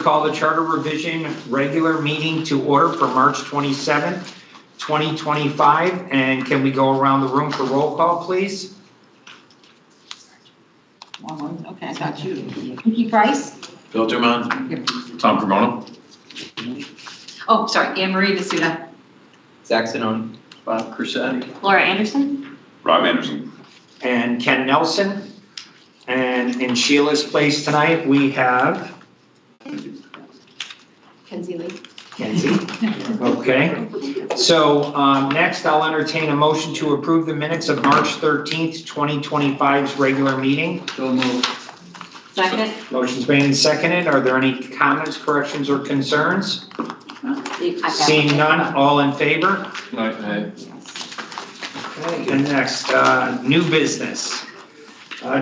Call the charter revision regular meeting to order for March 27th, 2025. And can we go around the room for roll call, please? Okay, I got you. Vicki Price? Bill Dumont. Tom Cremona. Oh, sorry, Anne Marie D'Souza. Zach Sinoni. Bob Crucetti. Laura Anderson? Rob Anderson. And Ken Nelson. And in Sheila's place tonight, we have Kenzie Lee. Kenzie. Okay. So next, I'll entertain a motion to approve the minutes of March 13th, 2025's regular meeting. So moved. Second? Motion's made and seconded. Are there any comments, corrections, or concerns? Seeing none, all in favor? Aye. Okay, and next, new business.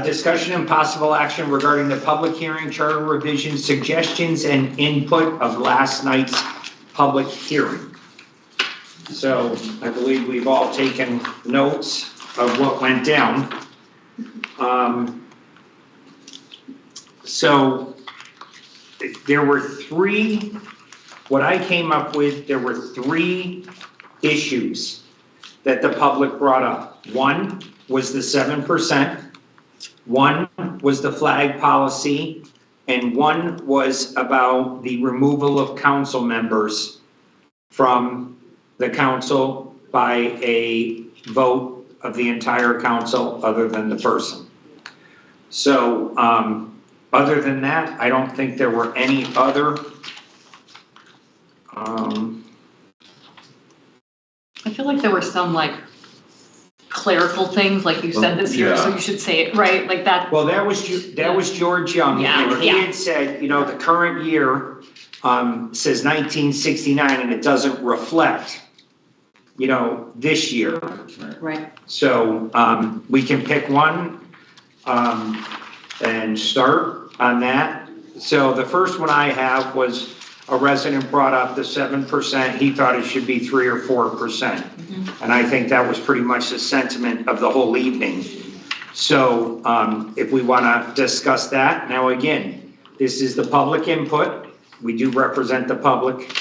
Discussion and possible action regarding the public hearing, charter revision, suggestions and input of last night's public hearing. So I believe we've all taken notes of what went down. So there were what I came up with, there were three issues that the public brought up. One was the 7%. One was the flag policy, and one was about the removal of council members from the council by a vote of the entire council other than the person. So other than that, I don't think there were any other I feel like there were some like clerical things, like you said this year, so you should say it right, like that. Well, that was George Young. Yeah, And he had said, the current year says 1969 and it doesn't reflect, this year. Right. So we can pick one and start on that. So the first one I have was a resident brought up the 7%. He thought it should be 3 or 4%. And I think that was pretty much the sentiment of the whole evening. So if we want to discuss that, now again, this is the public input. We do represent the public.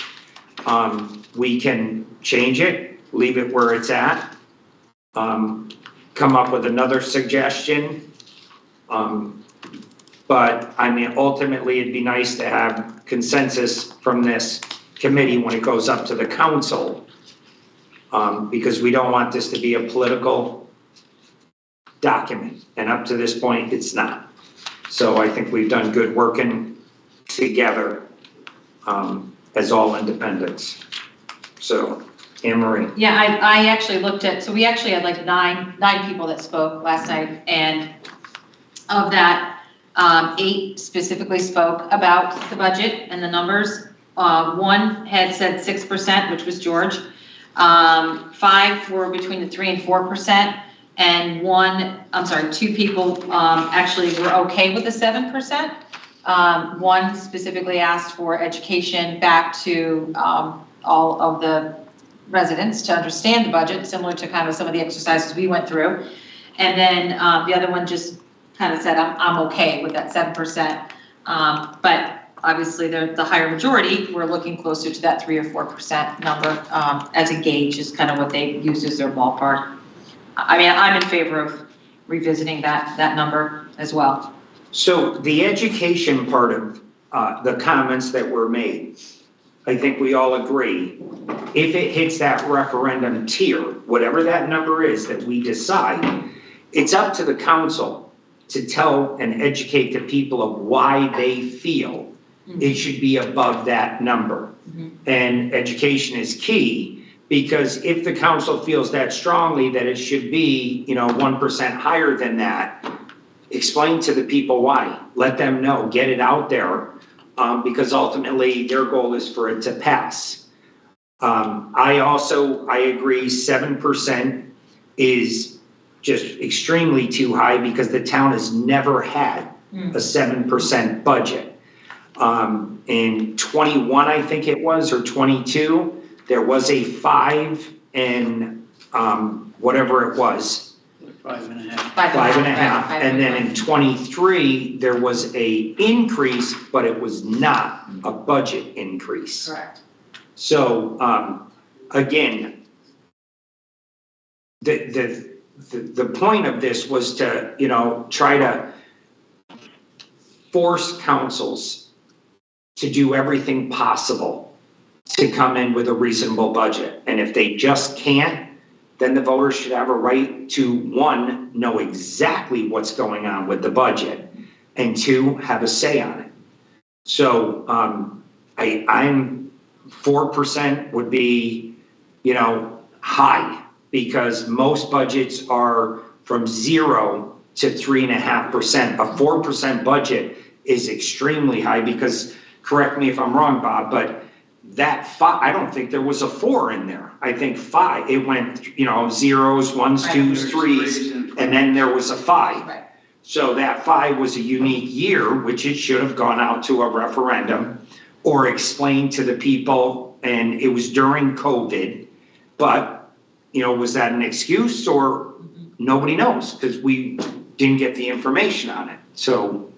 We can change it, leave it where it's at, come up with another suggestion. But I mean, ultimately, it'd be nice to have consensus from this committee when it goes up to the council. Because we don't want this to be a political document, and up to this point, it's not. So I think we've done good working together as all independents. So, Anne Marie. Yeah, I actually looked at, so we actually had like nine people that spoke last night, and of that, 8 specifically spoke about the budget and the numbers. One had said 6%, which was George. 5 were between the 3 and 4%, and 2 people actually were okay with the 7%. One specifically asked for education back to all of the residents to understand the budget, similar to kind of some of the exercises we went through. And then the other one just kind of said, I'm okay with that 7%. But obviously, the higher majority, we're looking closer to that 3 or 4% number as a gauge is kind of what they use as their ballpark. I mean, I'm in favor of revisiting that number as well. So the education part of the comments that were made, I think we all agree, if it hits that referendum tier, whatever that number is that we decide, it's up to the council to tell and educate the people of why they feel it should be above that number. And education is key, because if the council feels that strongly that it should be, 1% higher than that, explain to the people why. Let them know, get it out there, because ultimately their goal is for it to pass. I agree 7% is just extremely too high, because the town has never had a 7% budget. In 21, I think it was, or 22, there was a 5 and whatever it was. 5.5, and then in 23, there was a increase, but it was not a budget increase. Correct. So, again, the point of this was to, try to force councils to do everything possible to come in with a reasonable budget. And if they just can't, then the voters should have a right to, one, know exactly what's going on with the budget, and two, have a say on it. So I'm 4% would be, high, because most budgets are from 0 to 3.5%. A 4% budget is extremely high because, correct me if I'm wrong, Bob, but that 5, I don't think there was a 4 in there. I think 5, it went, zeros, ones, Right. twos, threes, and then there was a 5. Right. So that 5 was a unique year, which it should have gone out to a referendum or explained to the people, and it was during COVID. But, was that an excuse, or nobody knows, because we didn't get the information on it, so.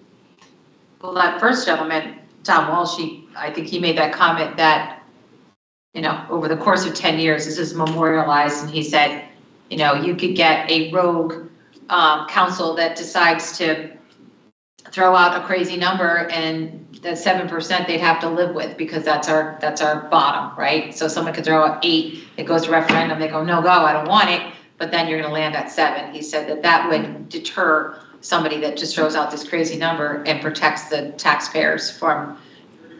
Well, that first gentleman, Tom Walsh, I think he made that comment that, over the course of 10 years, this is memorialized, and he said, you could get a rogue council that decides to throw out a crazy number, and that 7% they'd have to live with, because that's our bottom, right? So someone could throw out 8, it goes to referendum, they go, no go, I don't want it, but then you're gonna land at 7. He said that would deter somebody that just throws out this crazy number and protects the taxpayers from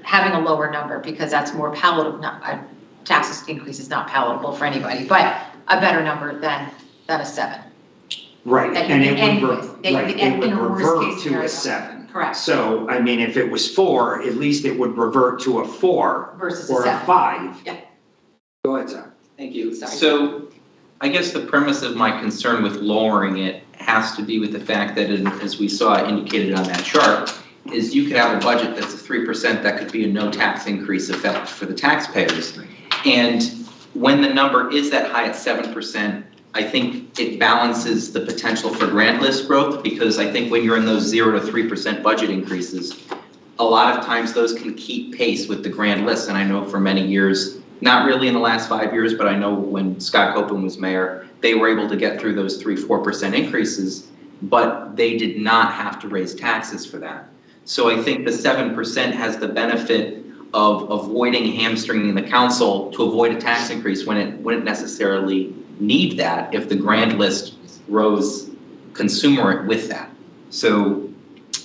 having a lower number, because that's more palatable. Tax increase is not palatable for anybody, but a better number than a 7. Right, That you and can it end would, with. That you can it end would in a worst revert case to scenario. a 7. Correct. So, if it was 4, at least it would revert to a 4 Versus a or a 7. 5. Yeah. Go ahead, Zach. Thank you. Sorry. So I guess the premise of my concern with lowering it has to be with the fact that, as we saw indicated on that chart, is you could have a budget that's a 3% that could be a no tax increase effect for the taxpayers. And when the number is that high at 7%, I think it balances the potential for grant list growth, because I think when you're in those 0 to 3% budget increases, a lot of times those can keep pace with the grand list. And I know for many years, not really in the last 5 years, but I know when Scott Copeland was mayor, they were able to get through those 3-4% increases, but they did not have to raise taxes for that. So I think the 7% has the benefit of avoiding hamstringing the council to avoid a tax increase when it wouldn't necessarily need that if the grand list rose commensurate with that. So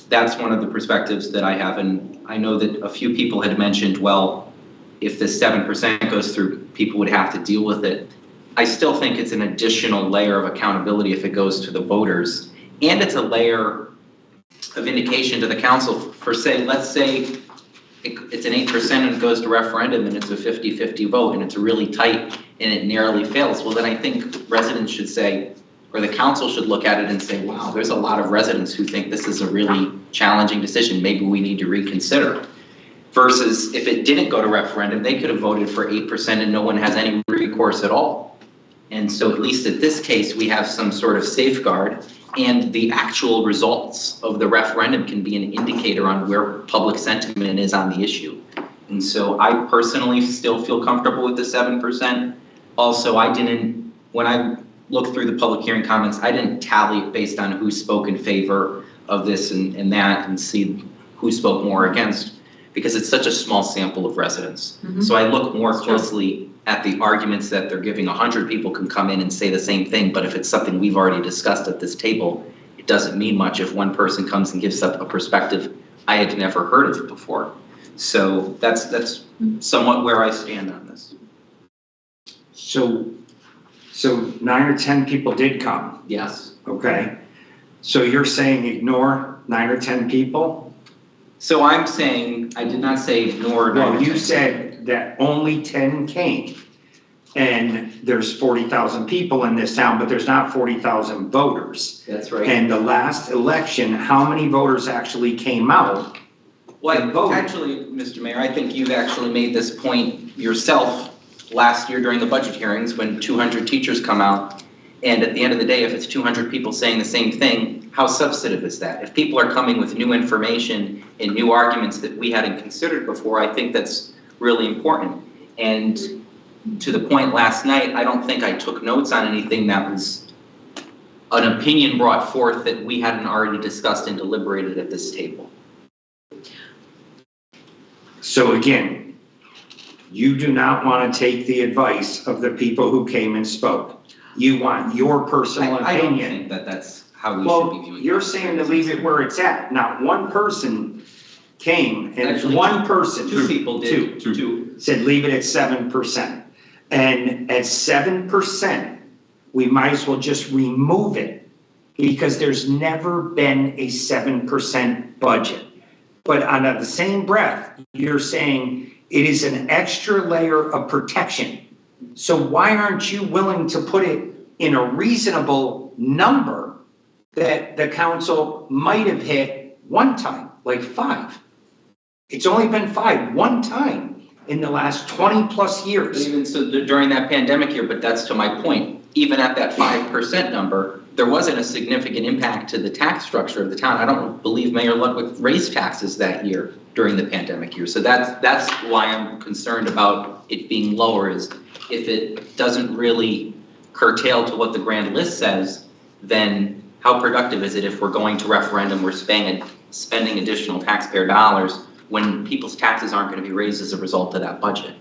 that's one of the perspectives that I have, and I know that a few people had mentioned, well, if the 7% goes through, people would have to deal with it. I still think it's an additional layer of accountability if it goes to the voters, and it's a layer of indication to the council for, say, let's say it's an 8% and it goes to referendum and it's a 50-50 vote and it's really tight and it narrowly fails. Well, then I think residents should say, or the council should look at it and say, wow, there's a lot of residents who think this is a really challenging decision. Maybe we need to reconsider. Versus if it didn't go to referendum, they could have voted for 8% and no one has any recourse at all. And so at least at this case, we have some sort of safeguard, and the actual results of the referendum can be an indicator on where public sentiment is on the issue. And so I personally still feel comfortable with the 7%. Also, when I looked through the public hearing comments, I didn't tally it based on who spoke in favor of this and that and see who spoke more against, because it's such a small sample of residents. Mm-hmm. So I look more closely at the arguments that they're giving. 100 people can come in and say the same thing, but if it's something we've already discussed at this table, it doesn't mean much if one person comes and gives up a perspective I had never heard of before. So that's somewhat where I stand on this. So 9 or 10 people did come, Yes. okay? So you're saying ignore 9 or 10 people? So I'm saying, I did not say ignore. Well, you said that only 10 came, and there's 40,000 people in this town, but there's not 40,000 voters. That's right. And the last election, how many voters actually came out? Well, actually, Mr. Mayor, I think you've actually made this point yourself last year during the budget hearings when 200 teachers come out And at the end of the day, if it's 200 people saying the same thing, how substantive is that? If people are coming with new information and new arguments that we hadn't considered before, I think that's really important. And to the point last night, I don't think I took notes on anything that was an opinion brought forth that we hadn't already discussed and deliberated at this table. So again, you do not want to take the advice of the people who came and spoke. You want your personal I don't opinion. think that that's how we should be Well, viewing it. you're saying to leave it where it's at. Not one person came and Actually, one person. Two people did. Two. Said leave it at 7%. And at 7%, we might as well just remove it because there's never been a 7% budget. But on the same breath, you're saying it is an extra layer of protection. So why aren't you willing to put it in a reasonable number that the council might have hit one time, like 5? It's only been 5, one time in the last 20 plus But years. even so, during that pandemic year, but that's to my point, even at that 5% number, there wasn't a significant impact to the tax structure of the town. I don't believe Mayor Ludwig raised taxes that year during the pandemic year. So that's why I'm concerned about it being lower, is if it doesn't really curtail to what the grand list says, then how productive is it if we're going to referendum, we're spending additional taxpayer dollars when people's taxes aren't going to be raised as a result of that budget?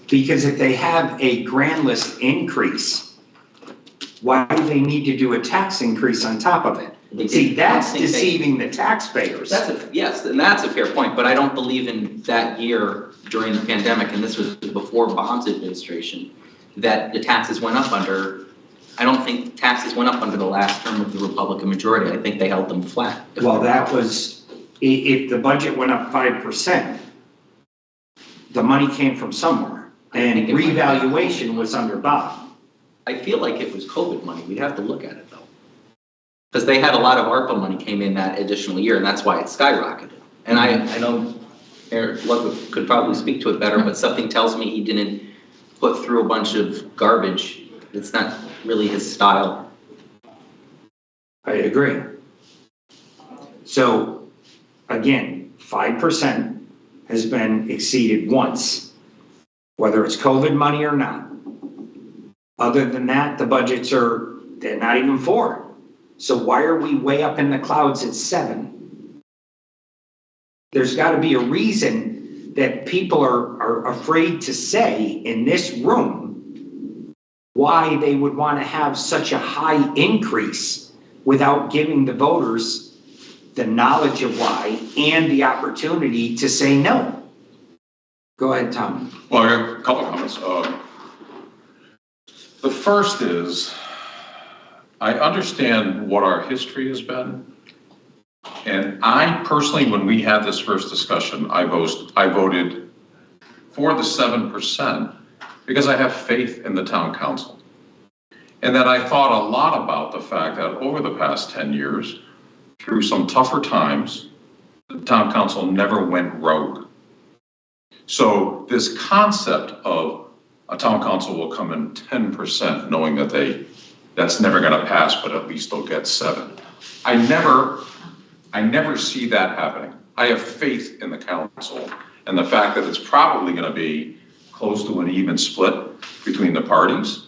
Because if they have a grand list increase, why do they need to do a tax increase on top of it? See, that's deceiving the taxpayers. Yes, and that's a fair point, but I don't believe in that year during the pandemic, and this was before Bob's administration, that the taxes went up under, I don't think taxes went up under the last term of the Republican majority. I think they held them flat. Well, that was, if the budget went up 5%, the money came from somewhere. And revaluation was under Bob. I feel like it was COVID money. We'd have to look at it though. Because they had a lot of ARPA money came in that additional year, and that's why it skyrocketed. And I know Eric Ludwig could probably speak to it better, but something tells me he didn't put through a bunch of garbage. It's not really his style. I agree. So, again, 5% has been exceeded once, whether it's COVID money or not. Other than that, the budgets they're not even 4. So why are we way up in the clouds at 7? There's got to be a reason that people are afraid to say in this room why they would want to have such a high increase without giving the voters the knowledge of why and the opportunity to say no. Go ahead, Tom. Well, I have a couple of comments. The first is, I understand what our history has been. And I personally, when we had this first discussion, I voted for the 7% because I have faith in the town council. And that I thought a lot about the fact that over the past 10 years, through some tougher times, the town council never went rogue. So this concept of a town council will come in 10%, knowing that that's never going to pass, but at least they'll get 7. I never see that happening. I have faith in the council and the fact that it's probably going to be close to an even split between the parties.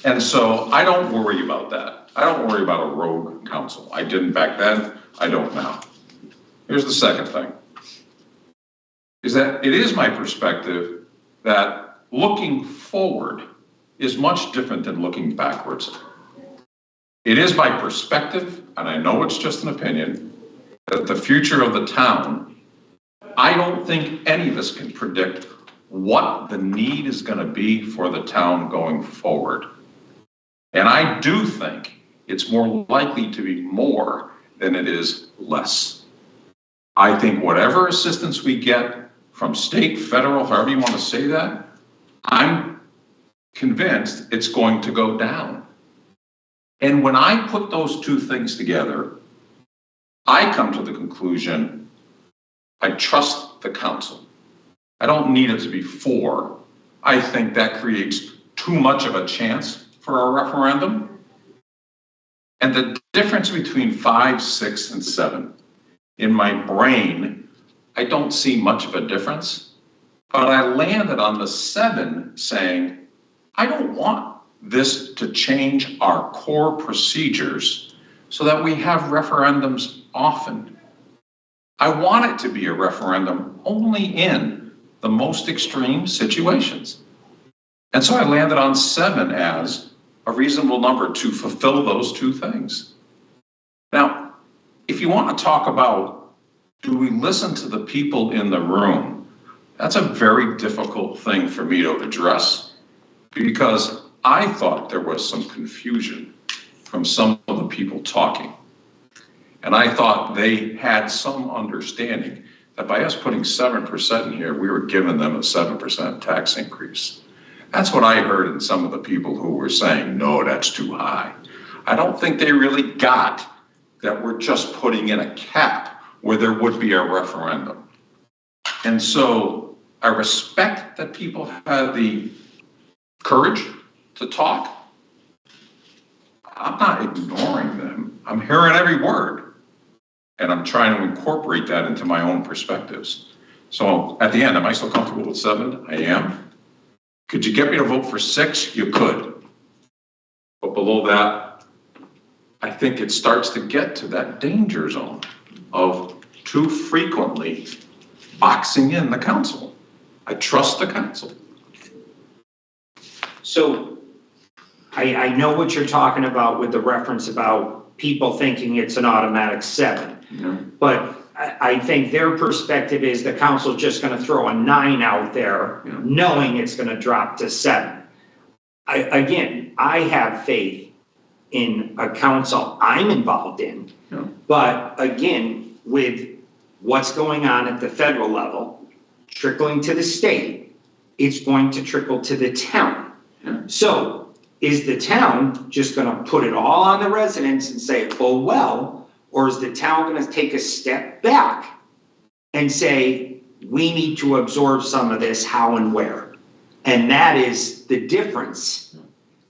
And so I don't worry about that. I don't worry about a rogue council. I didn't back then. I don't now. Here's the second thing, is that it is my perspective that looking forward is much different than looking backwards. It is my perspective, and I know it's just an opinion, that the future of the town, I don't think any of us can predict what the need is going to be for the town going forward. And I do think it's more likely to be more than it is less. I think whatever assistance we get from state, federal, however you want to say that, I'm convinced it's going to go down. And when I put those two things together, I come to the conclusion, I trust the council. I don't need it to be 4. I think that creates too much of a chance for a referendum. And the difference between 5, 6, and 7, in my brain, I don't see much of a difference. But I landed on the 7 saying, I don't want this to change our core procedures so that we have referendums often. I want it to be a referendum only in the most extreme situations. And so I landed on 7 as a reasonable number to fulfill those two things. Now, if you want to talk about, do we listen to the people in the room? That's a very difficult thing for me to address because I thought there was some confusion from some of the people talking. And I thought they had some understanding that by us putting 7% in here, we were giving them a 7% tax increase. That's what I heard in some of the people who were saying, no, that's too high. I don't think they really got that we're just putting in a cap where there would be a referendum. And so I respect that people had the courage to talk. I'm not ignoring them. I'm hearing every word. And I'm trying to incorporate that into my own perspectives. So at the end, am I still comfortable with 7? I am. Could you get me to vote for 6? You could. But below that, I think it starts to get to that danger zone of too frequently boxing in the council. I trust the council. So I know what you're talking about with the reference about people thinking it's an automatic 7. Yeah. But I think their perspective is the council's just gonna throw a 9 out there, Yeah. knowing it's gonna drop to 7. I have faith in a council I'm involved in. Yeah. But again, with what's going on at the federal level, trickling to the state, it's going to trickle to the town. Yeah. So is the town just gonna put it all on the residents and say, oh, well, or is the town gonna take a step back and say, we need to absorb some of this, how and where? And that is the difference.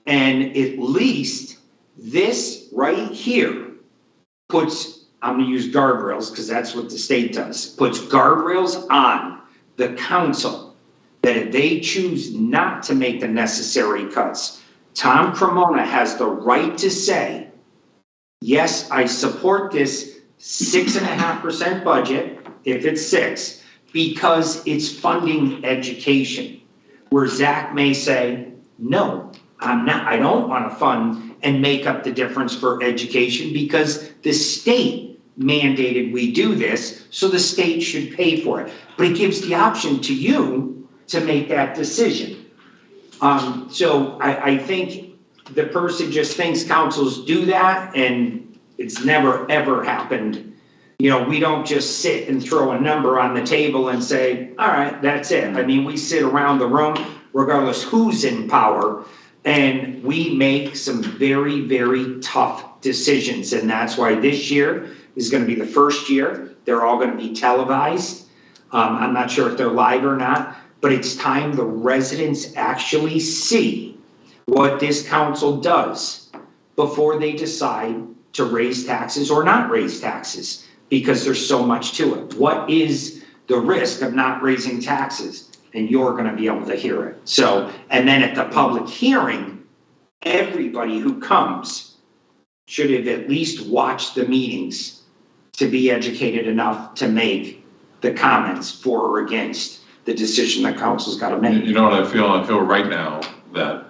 And at least this right here puts, I'm gonna use guardrails because that's what the state does, puts guardrails on the council that if they choose not to make the necessary cuts, Tom Cremona has the right to say, yes, I support this 6.5% budget, if it's 6, because it's funding education. Where Zach may say, no, I don't want to fund and make up the difference for education because the state mandated we do this, so the state should pay for it. But it gives the option to you to make that decision. So I think the person just thinks councils do that and it's never, ever happened. You know, we don't just sit and throw a number on the table and say, all right, that's it. I mean, we sit around the room, regardless who's in power, and we make some very, very tough decisions. And that's why this year is going to be the first year. They're all going to be televised. I'm not sure if they're live or not, but it's time the residents actually see what this council does before they decide to raise taxes or not raise taxes, because there's so much to it. What is the risk of not raising taxes? And you're gonna be able to hear it. So, and then at the public hearing, everybody who comes should have at least watched the meetings to be educated enough to make the comments for or against the decision that council's gotta make. You know what I feel? I feel right now that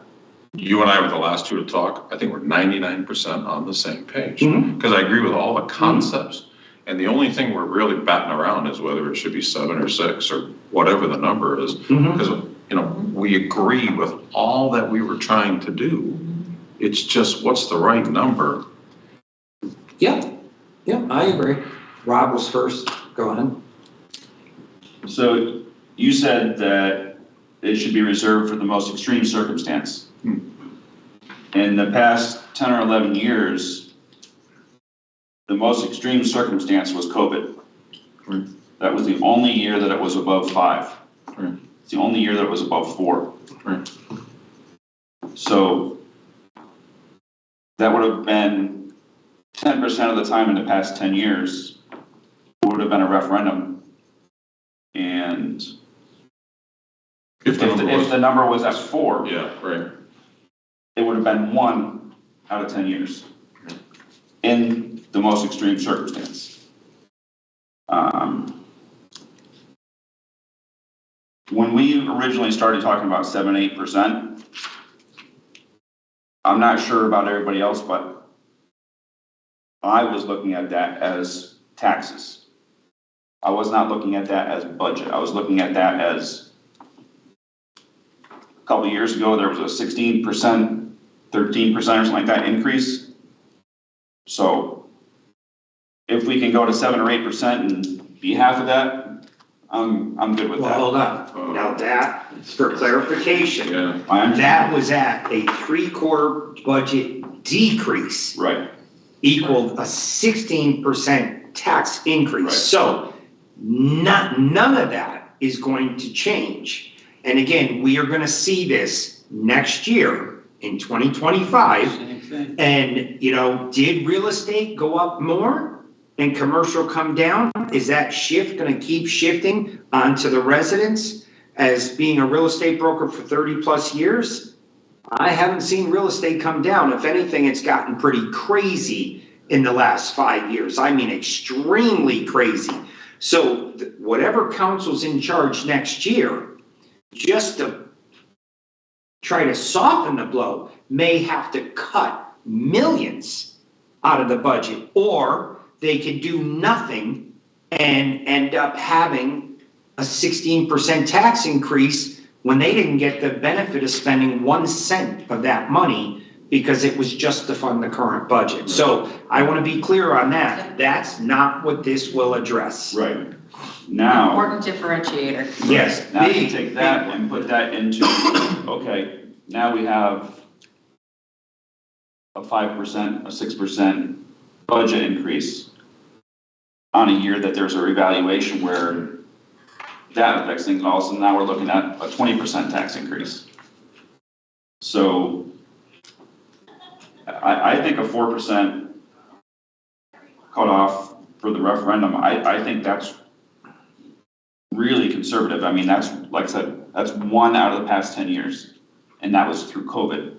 you and I were the last two to talk. I think we're 99% on the same page. Because I agree with all the concepts. And the only thing we're really batting around is whether it should be 7 or 6 or whatever the number is. Because, you know, we agree with all that we were trying to do. It's just, what's the right number? Yeah, I agree. Rob was first. Go ahead. So you said that it should be reserved for the most extreme circumstance. In the past 10 or 11 years, the most extreme circumstance was COVID. Right. That was the only year that it was above 5. Right. It's the only year that it was above 4. Right. So that would have been 10% of the time in the past 10 years would have been a referendum. And If the number if was, the number was at 4, yeah, right. it would have been 1 out of 10 years in the most extreme circumstance. When we originally started talking about 7-8%, I'm not sure about everybody else, but I was looking at that as taxes. I was not looking at that as budget. I was looking at that as a couple of years ago, there was a 16%, 13% or something like that increase. So if we can go to 7 or 8% and be half of that, I'm good with Well, that. hold on. Now that, for clarification, Yeah, I understand. that was at a 3/4 budget decrease Right, equaled a 16% tax increase. Right. So none of that is going to change. And again, we are gonna see this next year in 2025. And, did real estate go up more and commercial come down? Is that shift gonna keep shifting onto the residents as being a real estate broker for 30+ years? I haven't seen real estate come down. If anything, it's gotten pretty crazy in the last 5 years. I mean, extremely crazy. So whatever council's in charge next year, just to try to soften the blow, may have to cut millions out of the budget, or they could do nothing and end up having a 16% tax increase when they didn't get the benefit of spending 1 cent of that money because it was just to fund the current budget. So I want to be clear on that. That's not what this will address. right. Now, Important differentiator. Yes. now you big, take that big and one. put that into, okay, now we have a 5%, a 6% budget increase on a year that there's a revaluation where that affects things, and all of a sudden now we're looking at a 20% tax increase. So I think a 4% cutoff for the referendum, I think that's really conservative. I mean, that's, like I said, that's 1 out of the past 10 years, and that was through COVID.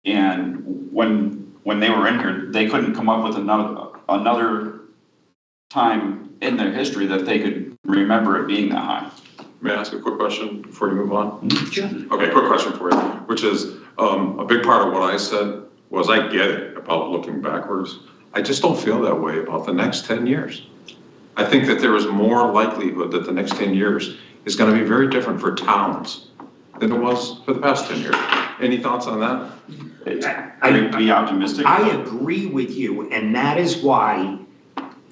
And when they were in here, they couldn't come up with another time in their history that they could remember it being that high. may I ask a quick question before you move on? Sure. Okay, quick question for you, which is, a big part of what I said was I get it about looking backwards. I just don't feel that way about the next 10 years. I think that there is more likelihood that the next 10 years is gonna be very different for towns than it was for the past 10 years. Any thoughts on that? Be optimistic. I agree with you, and that is why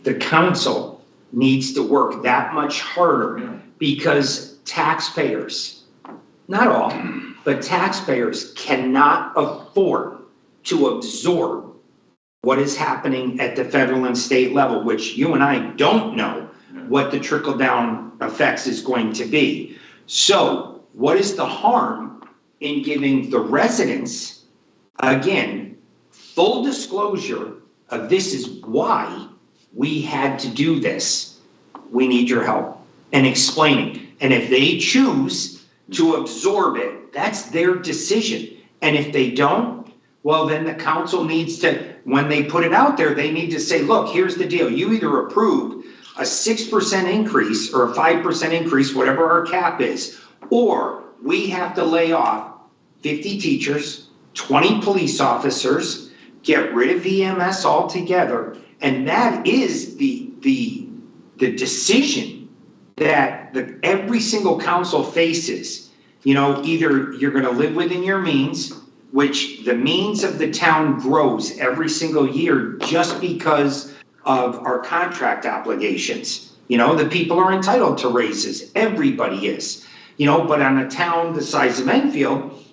the council needs to work that much harder, because taxpayers, not all, but taxpayers cannot afford to absorb what is happening at the federal and state level, which you and I don't know what the trickle-down effects is going to be. So what is the harm in giving the residents, again, full disclosure of this is why we had to do this. We need your help and explaining. And if they choose to absorb it, that's their decision. And if they don't, well, then the council needs to, when they put it out there, they need to say, look, here's the deal. You either approve a 6% increase or a 5% increase, whatever our cap is, or we have to lay off 50 teachers, 20 police officers, get rid of EMS altogether. And that is the decision that every single council faces. Either you're gonna live within your means, which the means of the town grows every single year just because of our contract obligations. The people are entitled to raises, everybody is. But on a town the size of Enfield,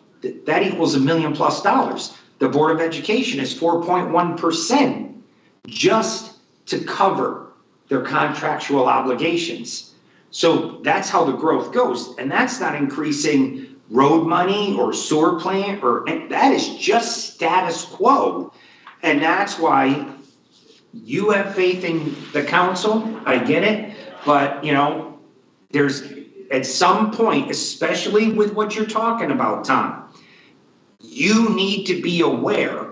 that equals $1 million+. The Board of Education is 4.1% just to cover their contractual obligations. So that's how the growth goes. And that's not increasing road money or sewer plant and that is just status quo. And that's why you have faith in the council, I get it, but there's, at some point, especially with what you're talking about, Tom, you need to be aware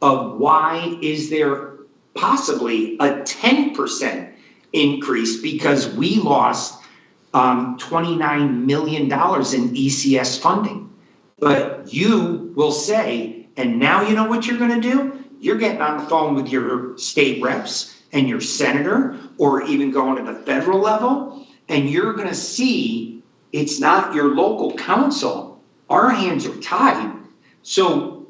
of why is there possibly a 10% increase because we lost $29 million in ECS funding. But you will say, and now you know what you're gonna do? You're getting on the phone with your state reps and your senator, or even going to the federal level, and you're gonna see it's not your local council. Our hands are tied. So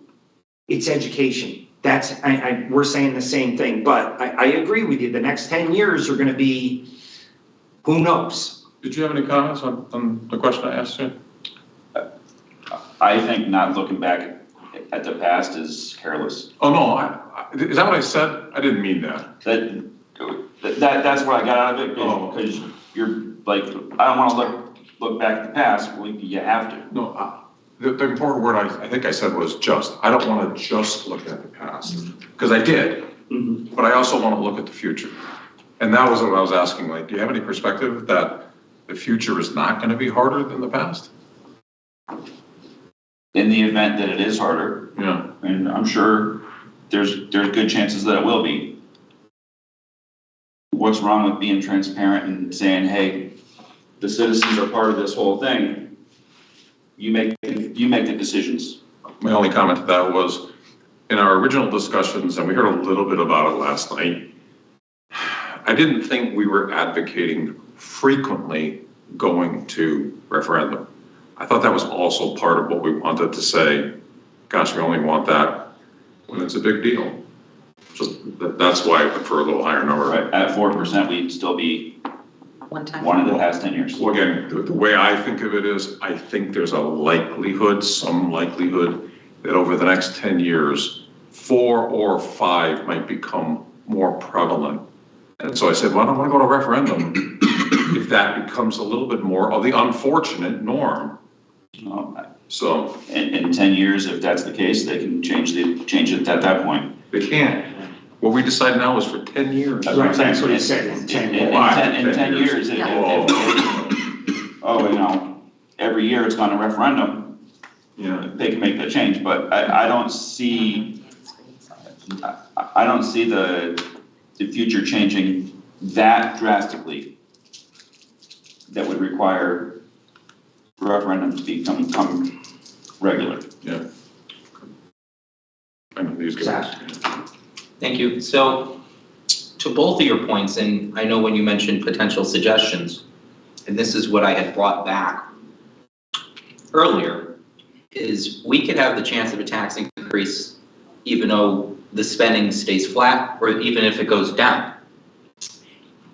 it's education. We're saying the same thing, but I agree with you. The next 10 years are gonna be, who knows? Did you have any comments on the question I asked you? I think not looking back at the past is careless. Oh, no, is that what I said? I didn't mean that. That's what I got out of it, Oh. because you're like, I don't wanna look back at the past, well, you have to. No, the important word I think I said was just. I don't want to just look at the past, because I did, but I also want to look at the future. And that was what I was asking, like, do you have any perspective that the future is not going to be harder than the past? In the event that it is harder, Yeah. and I'm sure there's good chances that it will be. What's wrong with being transparent and saying, hey, the citizens are part of this whole thing. You make the decisions. My only comment to that was, in our original discussions, and we heard a little bit about it last night, I didn't think we were advocating frequently going to referendum. I thought that was also part of what we wanted to say, gosh, we only want that when it's a big deal. So that's why I prefer a little higher number. Right, at 4%, we'd still be One time. one of the past 10 years. Well, again, the way I think of it is, I think there's a likelihood, some likelihood, that over the next 10 years, 4 or 5 might become more prevalent. And so I said, well, I don't want to go to referendum if that becomes a little bit more of the unfortunate norm. So In 10 years, if that's the case, they can change it at that point. they can't. What we decide now is for 10 years. That's what I'm saying. That's what he said, in 10 years. In 10 years, every year it's gone to referendum, Yeah. they can make that change, but I don't see the future changing that drastically that would require referendum to become regular. Yeah. I know these guys. Thank you. So to both of your points, and I know when you mentioned potential suggestions, and this is what I had brought back earlier, is we could have the chance of a tax increase even though the spending stays flat or even if it goes down.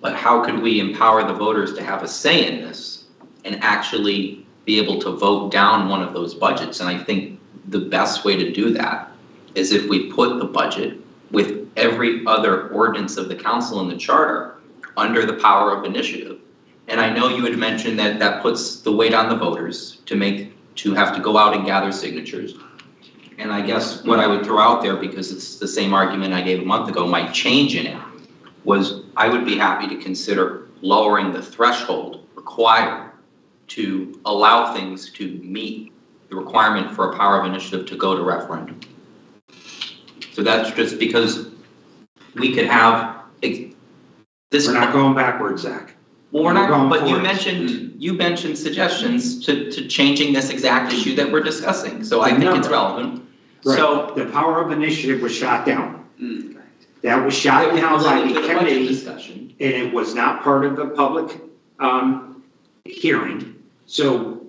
But how could we empower the voters to have a say in this and actually be able to vote down one of those budgets? And I think the best way to do that is if we put the budget with every other ordinance of the council in the charter under the power of initiative. And I know you had mentioned that that puts the weight on the voters to have to go out and gather signatures. And I guess what I would throw out there, because it's the same argument I gave a month ago, might change in it, was I would be happy to consider lowering the threshold required to allow things to meet the requirement for a power of initiative to go to referendum. So that's just because we could have this. We're not going backwards, Zach. Well, we're We're going not, but you forwards. mentioned suggestions to changing this exact issue that we're discussing, so I think it's relevant. So. The power of initiative was shot down. That was shot down by the committee, Discussion. and it was not part of the public hearing. So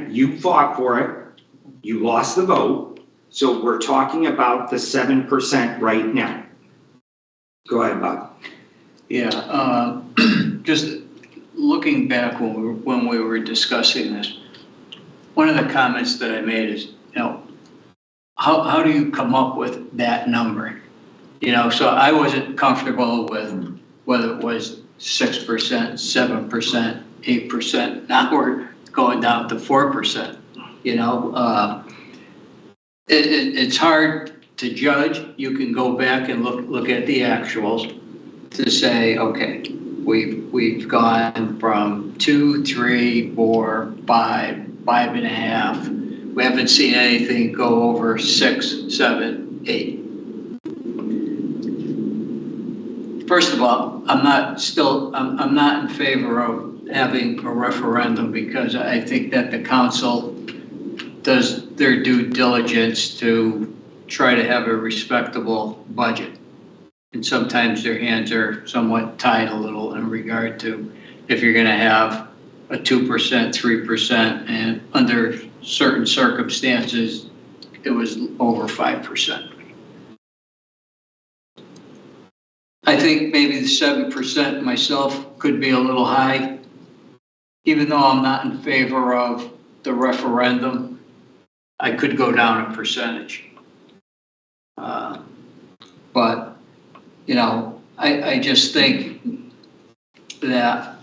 you fought for it, you lost the vote, so we're talking about the 7% right now. Go ahead, Bob. Yeah, just looking back when we were discussing this, one of the comments that I made is, how do you come up with that number? So I wasn't comfortable with whether it was 6%, 7%, 8%. Now we're going down to 4%. you know? It's hard to judge. You can go back and look at the actuals to say, okay, we've gone from 2, 3, 4, 5, 5.5. We haven't seen anything go over 6, 7, 8. First of all, I'm not in favor of having a referendum because I think that the council does their due diligence to try to have a respectable budget. And sometimes their hands are somewhat tied a little in regard to if you're gonna have a 2%, 3%, and under certain circumstances, it was over 5%. I think maybe the 7% myself could be a little high, even though I'm not in favor of the referendum. I could go down a percentage. But, you know, I just think that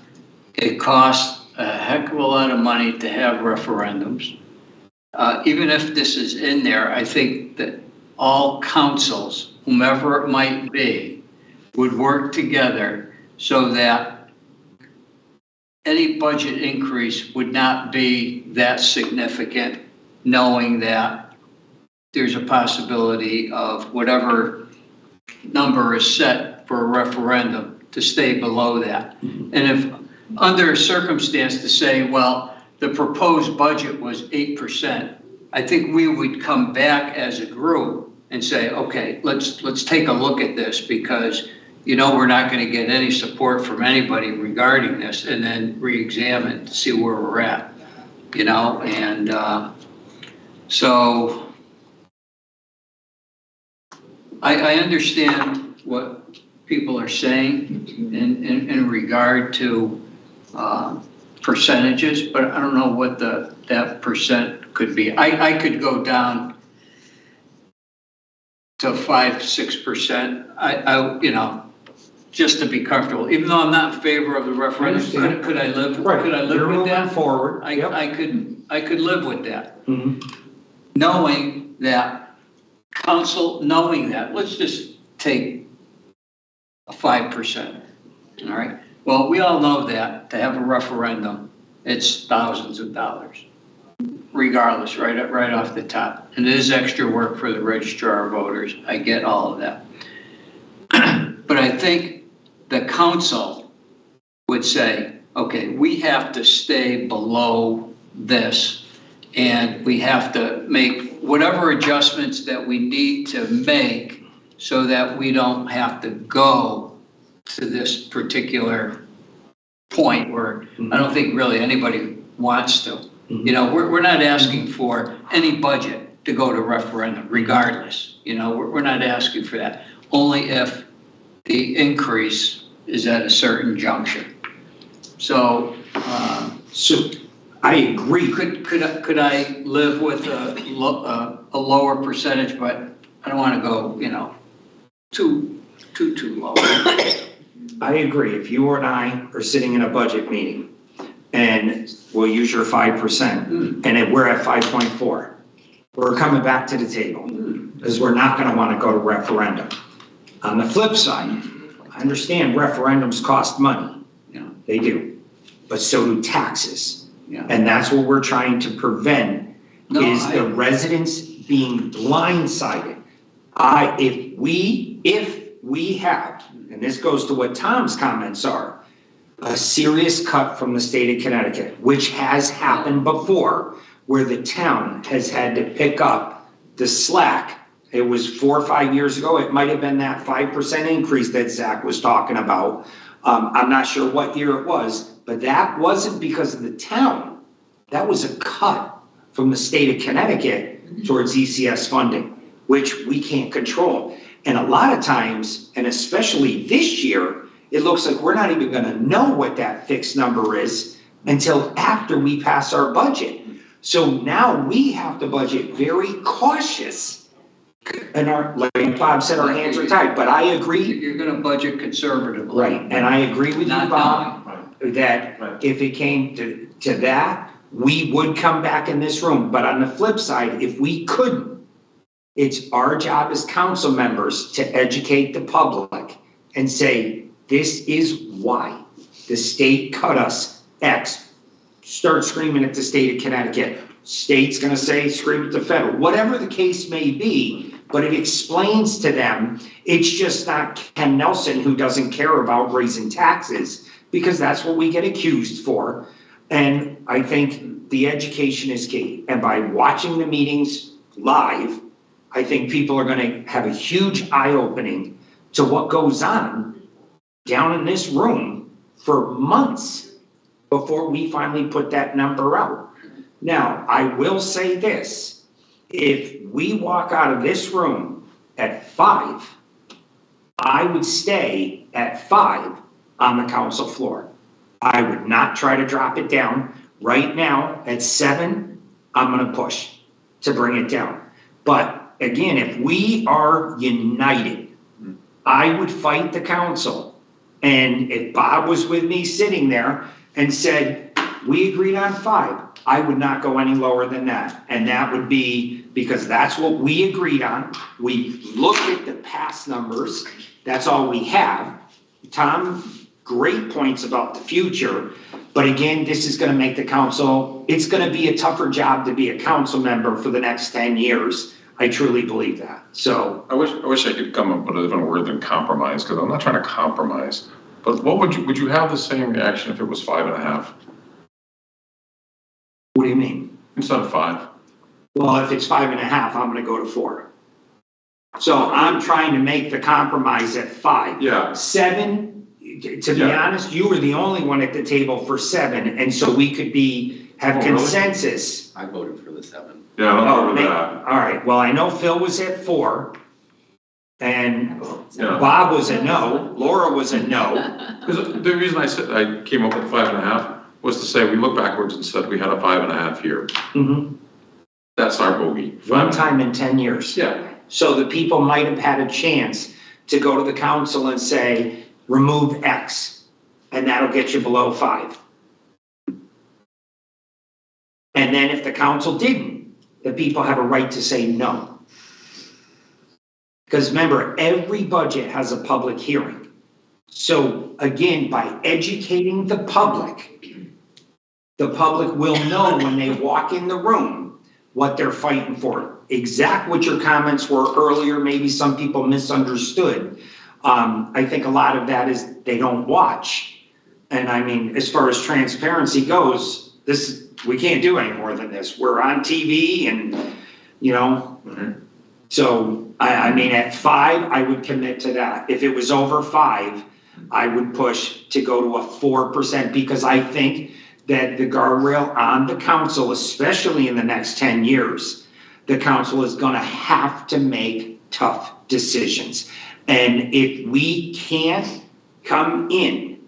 it costs a heck of a lot of money to have referendums. Even if this is in there, I think that all councils, whomever it might be, would work together so that any budget increase would not be that significant, knowing that there's a possibility of whatever number is set for a referendum to stay below that. And if under a circumstance to say, well, the proposed budget was 8%, I think we would come back as a group and say, okay, let's take a look at this because you know we're not going to get any support from anybody regarding this, and then re-examine to see where we're at, you know, and so I understand what people are saying in regard to percentages, but I don't know what that percent could be. I could go down to 5, 6%. I you know, just to be comfortable, even though I'm not in favor of the referendum. Could I live? Right. Could I live You're with moving that? forward. Yep. I could live with that, Mhm. knowing that council, knowing that. Let's just take a 5%. All right. Well, we all know that to have a referendum, it's thousands of dollars, regardless, right off the top. And it is extra work for the registrar of voters. I get all of that. But I think the council would say, okay, we have to stay below this and we have to make whatever adjustments that we need to make so that we don't have to go to this particular point where I don't think really anybody wants to. You know, we're not asking for any budget to go to referendum regardless. You know, we're not asking for that. Only if the increase is at a certain juncture. So, So I agree. could I live with a lower percentage, but I don't want to go, you know, too low. I agree. If you and I are sitting in a budget meeting and we'll use your 5% and then we're at 5.4, we're coming back to the table because we're not going to want to go to referendum. On the flip side, I understand referendums cost money. Yeah. They do, but so do taxes. Yeah. And that's what we're trying to prevent is No, the residents being blindsided. If we have, and this goes to what Tom's comments are, a serious cut from the state of Connecticut, which has happened before, where the town has had to pick up the slack. It was 4 or 5 years ago. It might have been that 5% increase that Zach was talking about. I'm not sure what year it was, but that wasn't because of the town. That was a cut from the state of Connecticut towards ECS funding, which we can't control. And a lot of times, and especially this year, it looks like we're not even gonna know what that fixed number is until after we pass our budget. So now we have to budget very cautious. And like Bob said, our hands are tied, but I agree. You're going to budget conservatively. Right, and I agree with you, Not Bob, that if it came to that, we would come back in this room. But on the flip side, if we couldn't, it's our job as council members to educate the public and say, this is why the state cut us X. Start screaming at the state of Connecticut. State's gonna say, scream at the federal, whatever the case may be, but it explains to them, it's just not Ken Nelson who doesn't care about raising taxes, because that's what we get accused for. And I think the education is key. And by watching the meetings live, I think people are gonna have a huge eye-opening to what goes on down in this room for months before we finally put that number out. Now, I will say this, if we walk out of this room at 5, I would stay at 5 on the council floor. I would not try to drop it down. Right now, at 7, I'm gonna push to bring it down. But again, if we are united, I would fight the council. And if Bob was with me sitting there and said, we agreed on 5, I would not go any lower than that. And that would be because that's what we agreed on. We looked at the past numbers. That's all we have. Tom, great points about the future. But again, this is going to make the council, it's going to be a tougher job to be a council member for the next 10 years. I truly believe that. So I wish I could come up with a different word than compromise, because I'm not trying to compromise. But what would you have the same reaction if it was 5.5? what do you mean? Instead of 5? Well, if it's 5.5, I'm gonna go to 4. So I'm trying to make the compromise at 5. Yeah. 7, to be Yeah. honest, you were the only one at the table for 7, and so we could have Oh, really? consensus. I voted for the 7. Yeah, I don't know maybe- that. All right, well, I know Phil was at 4, and Yeah. Bob was a no, Laura was a no. Because the reason I came up with 5.5 was to say, we look backwards and said we had a 5.5 here. Mhm. That's our bogey. One time in 10 years. Yeah. So the people might have had a chance to go to the council and say, remove X, and that'll get you below 5. And then if the council didn't, the people have a right to say no. Because remember, every budget has a public hearing. So again, by educating the public will know when they walk in the room what they're fighting for. Exact what your comments were earlier, maybe some people misunderstood. I think a lot of that is they don't watch. And I mean, as far as transparency goes, we can't do any more than this. We're on TV and, you know, so I mean, at 5, I would commit to that. If it was over 5, I would push to go to a 4% because I think that the guardrail on the council, especially in the next 10 years, the council is gonna have to make tough decisions. And if we can't come in,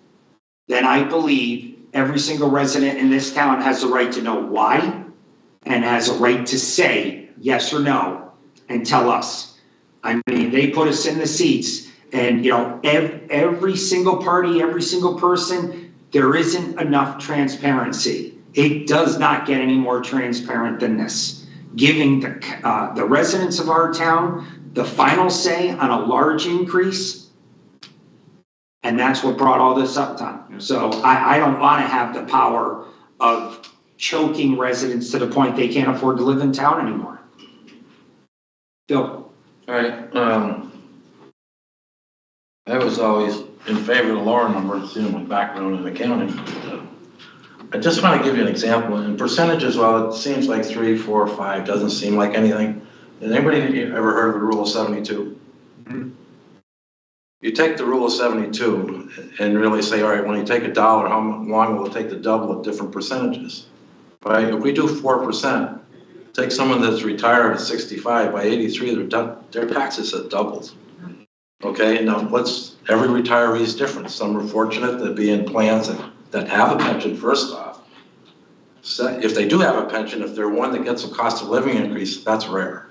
then I believe every single resident in this town has the right to know why and has a right to say yes or no and tell us. I mean, they put us in the seats and, you know, every single party, every single person, there isn't enough transparency. It does not get any more transparent than this. Giving the residents of our town the final say on a large increase. And that's what brought all this up, Tom. So I don't want to have the power of choking residents to the point they can't afford to live in town anymore. Bill? All right, I was always in favor of the lower number, seeing my background in accounting. I just want to give you an example. In percentages, well, it seems like 3, 4, 5, doesn't seem like anything. Has anybody ever heard of the rule of 72? You take the rule of 72 and really say, all right, when you take $1, how long will it take to double at different percentages? Right? If we do 4%, take someone that's retired at 65, by 83, their taxes have doubled. Okay, now every retiree is different. Some are fortunate to be in plans that have a pension first off. So if they do have a pension, if they're one that gets a cost of living increase, that's rare.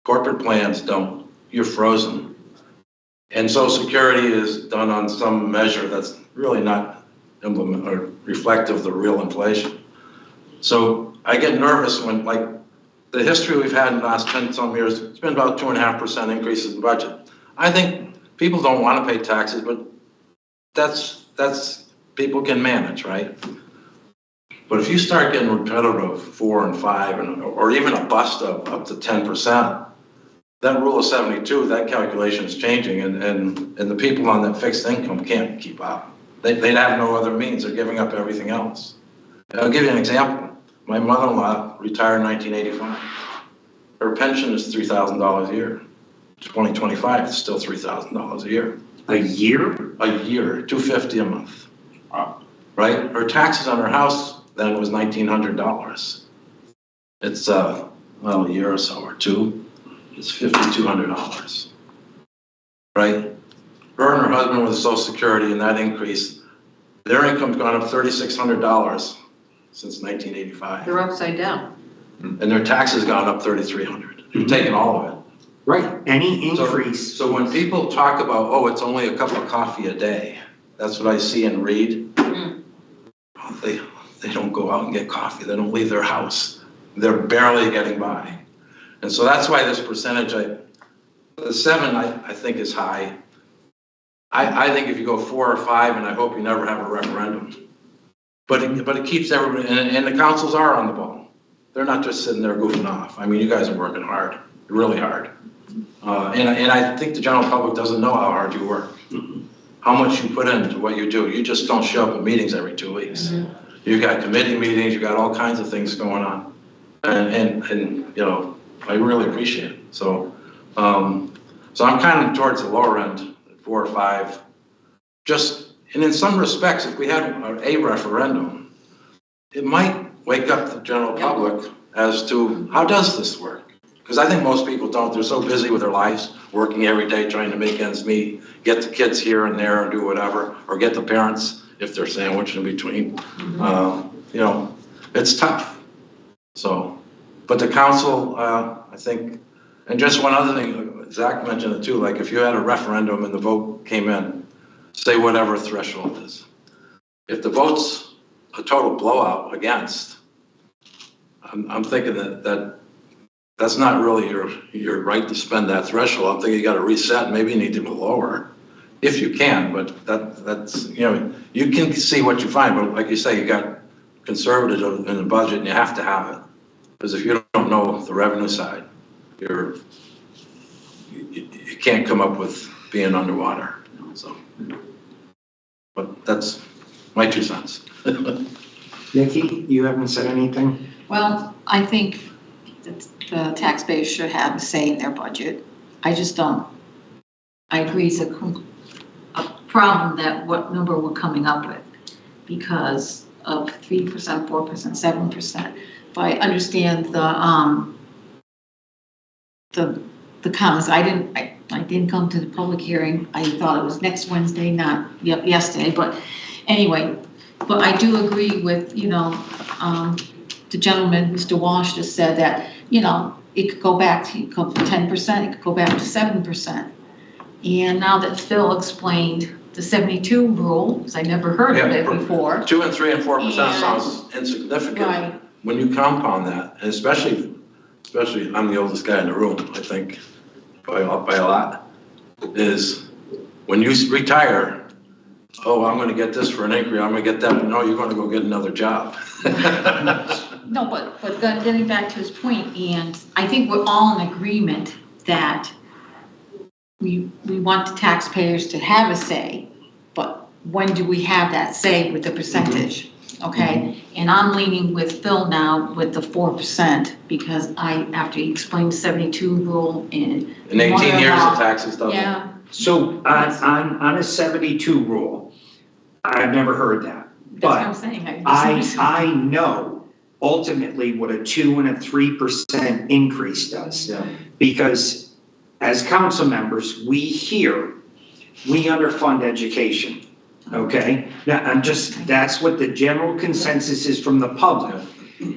Corporate plans don't. You're frozen. And Social Security is done on some measure that's really not implement, or reflective of the real inflation. So I get nervous when, like, the history we've had in the last 10 some years, it's been about 2.5% increases in budget. I think people don't want to pay taxes, but that's people can manage, right? But if you start getting repetitive 4 and 5, or even a bust up to 10%, that rule of 72, that calculation is changing, and the people on that fixed income can't keep up. They'd have no other means. They're giving up everything else. And I'll give you an example. My mother-in-law retired in 1985. Her pension is $3,000 a year. 2025, it's still $3,000 a year. A year? A year, $250 a month. Wow. Right? Her taxes on her house then was $1,900. It's a year or so, or two. It's $5,200. Right? Her and her husband with Social Security, and that increase, their income's gone up $3,600 since 1985. They're upside down. And their taxes gone up $3,300. You've taken all of it. Right, any increase. So when people talk about, oh, it's only a cup of coffee a day, that's what I see and read. They don't go out and get coffee. They don't leave their house. They're barely getting by. And so that's why this percentage, the 7, I think is high. I think if you go 4 or 5, and I hope you never have a referendum, but it keeps everybody, and the councils are on the ball. They're not just sitting there goofing off. I mean, you guys are working hard, really hard. And I think the general public doesn't know how hard you work, how much you put into what you do. You just don't show up at meetings every 2 weeks. You've got committee meetings, you've got all kinds of things going on. And you know, I really appreciate it. So I'm kind of towards the lower end, 4 or 5. And in some respects, if we had a referendum, it might wake up the general public as to how does this work? Because I think most people don't. They're so busy with their lives, working every day, trying to make ends meet, get the kids here and there and do whatever, or get the parents if they're sandwiched in between. You know, it's tough. So, but the council, I think, and just one other thing, Zach mentioned it too, like if you had a referendum and the vote came in, say whatever threshold is. If the vote's a total blowout against, I'm thinking that's not really your right to spend that threshold. I'm thinking you got to reset, maybe you need to go lower if you can, but that's, you know, you can see what you find, but like you say, you got conservative in the budget and you have to have it. Because if you don't know the revenue side, you can't come up with being underwater, you know, so. But that's my 2 cents. Nikki, you haven't said anything? Well, I think that the taxpayers should have a say in their budget. I just don't, I agree it's a problem that what number we're coming up with because of 3%, 4%, 7%. But I understand the comments. I didn't come to the public hearing. I thought it was next Wednesday, not yesterday, but anyway. But I do agree with, you know, the gentleman, Mr. Walsh, just said that, you know, it could go back to 10%, it could go back to 7%. And now that Phil explained the 72 rule, because I never heard of it before. 2 and 3 and 4% sounds insignificant. Right. When you compound that, and especially I'm the oldest guy in the room, I think, by a lot, is when you retire, oh, I'm gonna get this for an increase, I'm gonna get that. No, you're gonna go get another job. No, but getting back to his point, and I think we're all in agreement that we want the taxpayers to have a say, but when do we have that say with the percentage? Okay, and I'm leaning with Phil now with the 4% because after he explained the 72 rule in 18 years of taxes double. Yeah. So on a 72 rule, I've never heard that. That's what I'm saying. I know ultimately what a 2 and a 3% increase does. Yeah. Because as council members, we underfund education. Okay, now that's what the general consensus is from the public.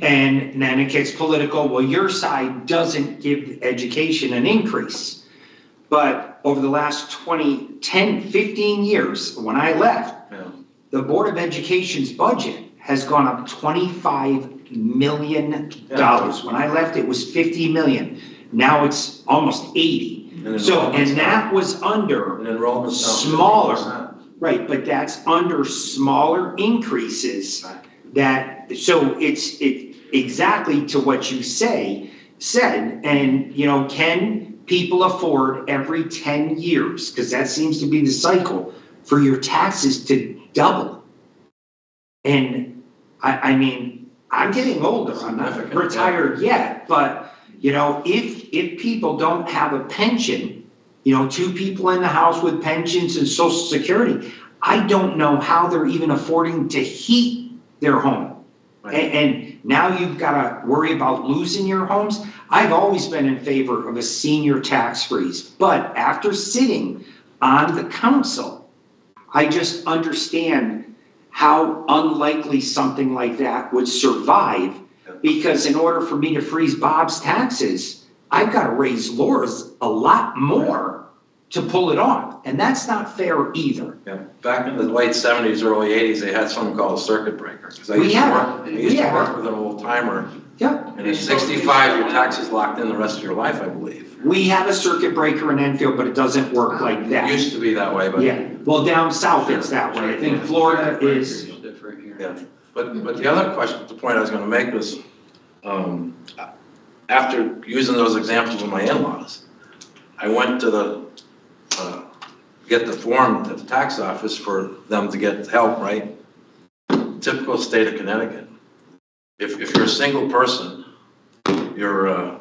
And then it gets political. Well, your side doesn't give education an increase. But over the last 10, 15 years, when I left, the Board of Education's budget has gone up $25 million. When I left, it was 50 million. Now it's almost 80. And So, enrollment's and that was under, And enrollment's down Smaller. 50%. right, but that's under smaller increases that, so it's exactly to what you said, and, you know, can people afford every 10 years, because that seems to be the cycle, for your taxes to double? And I mean, I'm getting older, I'm not Significant, yeah. retired yet, but, you know, if people don't have a pension, you know, 2 people in the house with pensions and social security, I don't know how they're even affording to heat their home. And now you've got to worry about losing your homes. I've always been in favor of a senior tax freeze, but after sitting on the council, I just understand how unlikely something like that would survive, because in order for me to freeze Bob's taxes, I've got to raise Laura's a lot more to pull it off, and that's not fair either. Yeah, back in the late 70s, early 80s, they had something called a circuit breaker. 'Cause I We used to had work, it. I used We to had work it. with an old timer, Yeah, and at 65, your taxes locked in the rest of your life, I believe. we have a circuit breaker in Enfield, but it doesn't work like It that. used to be that way, but. Yeah, well, down south it's that way. I think Florida is, Yeah, but the other question, the point I was gonna make was, after using those examples with my in-laws, I went to get the form at the tax office for them to get help, right? Typical state of Connecticut. If you're a single person, you're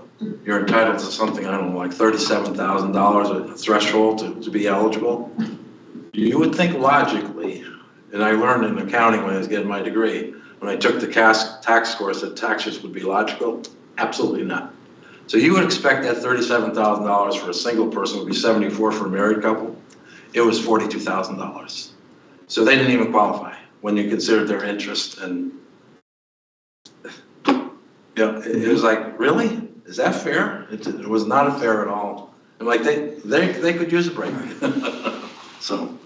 entitled to something, I don't know, like $37,000 a threshold to be eligible. You would think logically, and I learned in accounting when I was getting my degree, when I took the tax course, that taxes would be logical. Absolutely not. So you would expect that $37,000 for a single person would be $74,000 for a married couple. It was $42,000. So they didn't even qualify when you considered their interest, and it was like, really? Is that fair? It was not fair at all. And like they could use a break. So,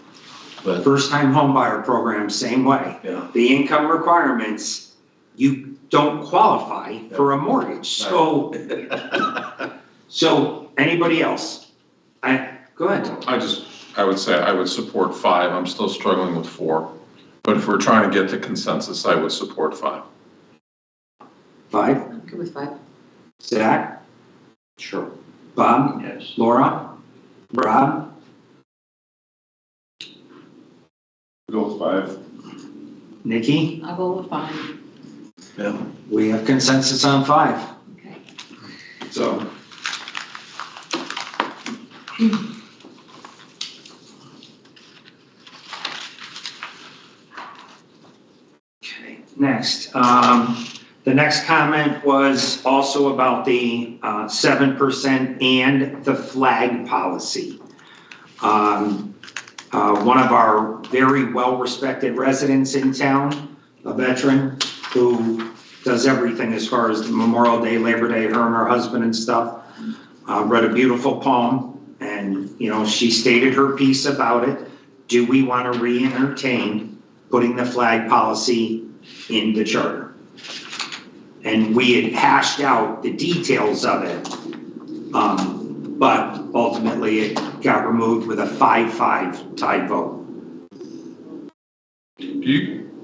but first-time homebuyer program, same way. yeah. The income requirements, you don't qualify for a mortgage, so, so anybody else? Go ahead. I would say I would support 5. I'm still struggling with 4. But if we're trying to get to consensus, I would support 5. 5, I'm good with 5. Zach, Sure. Bob, Yes. Laura, Rob, Go with 5. Nikki, I'll go with 5. Yeah. we have consensus on 5, Okay. so. Okay, next, the next comment was also about the 7% and the flag policy. One of our very well-respected residents in town, a veteran who does everything as far as Memorial Day, Labor Day, her and her husband and stuff, read a beautiful poem, and, you know, she stated her piece about it. Do we want to re-entertain putting the flag policy in the charter? And we had hashed out the details of it, but ultimately it got removed with a 5-5 tie vote. Do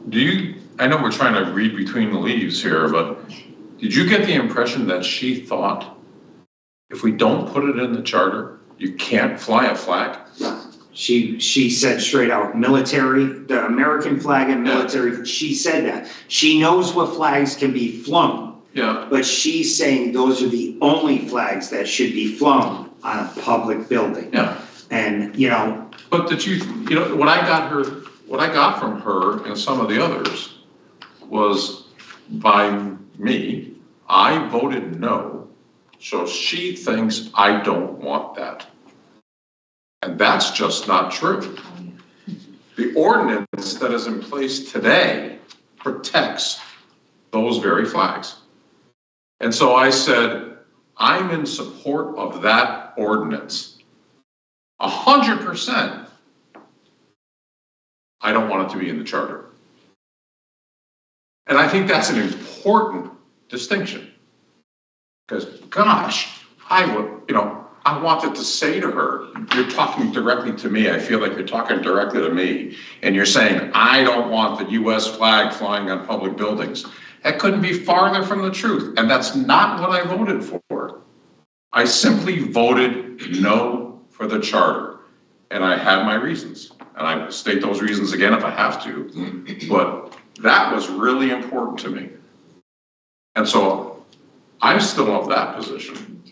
you, I know we're trying to read between the leaves here, but did you get the impression that she thought if we don't put it in the charter, you can't fly a flag? She said straight out, military, the American flag and military, she said that. She knows what flags can be flown, Yeah. but she's saying those are the only flags that should be flown on a public building. Yeah. And, you know, But did you know, what I got from her and some of the others was by me, I voted no. So she thinks I don't want that. And that's just not true. The ordinance that is in place today protects those very flags. And so I said, I'm in support of that ordinance. 100%. I don't want it to be in the charter. And I think that's an important distinction. Because gosh, I wanted to say to her, you're talking directly to me. I feel like you're talking directly to me. And you're saying, I don't want the US flag flying on public buildings. That couldn't be farther from the truth. And that's not what I voted for. I simply voted no for the charter. And I have my reasons. And I will state those reasons again if I have to. But that was really important to me. And so I'm still of that position.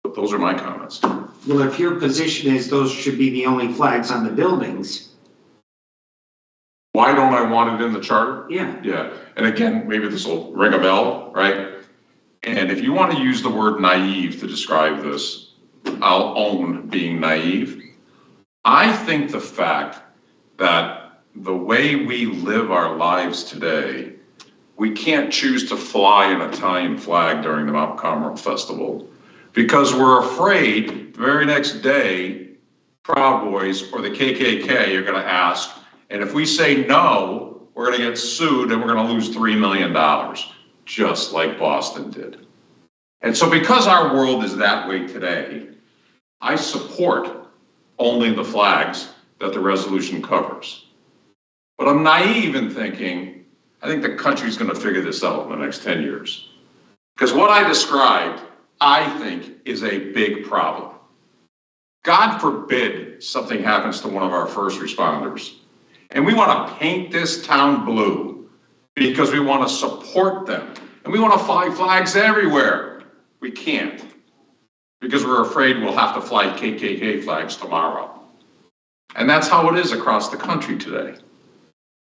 But those are my comments. Well, if your position is those should be the only flags on the buildings, Why don't I want it in the charter? yeah. Yeah, and again, maybe this will ring a bell, right? And if you want to use the word naive to describe this, I'll own being naive. I think the fact that the way we live our lives today, we can't choose to fly an Italian flag during the Mount Carmel Festival because we're afraid the very next day, Proud Boys or the KKK are going to ask, and if we say no, we're going to get sued and we're going to lose $3 million, just like Boston did. And so because our world is that way today, I support only the flags that the resolution covers. But I'm naive in thinking, I think the country's going to figure this out in the next 10 years. Because what I described, I think, is a big problem. God forbid something happens to one of our first responders. And we want to paint this town blue because we want to support them. And we want to fly flags everywhere. We can't. Because we're afraid we'll have to fly KKK flags tomorrow. And that's how it is across the country today.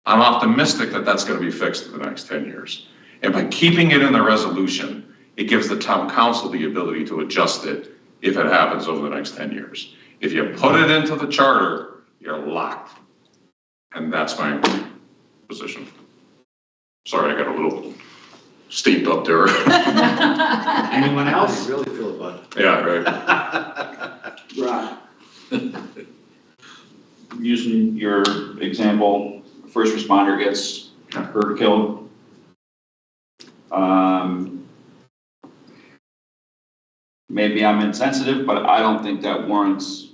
I'm optimistic that that's going to be fixed in the next 10 years. And by keeping it in the resolution, it gives the town council the ability to adjust it if it happens over the next 10 years. If you put it into the charter, you're locked. And that's my position. Sorry, I got a little steamed up there. Anyone How do else? you really feel about it? Yeah, right. Right. Using your example, first responder gets hurt or killed. Maybe I'm insensitive, but I don't think that warrants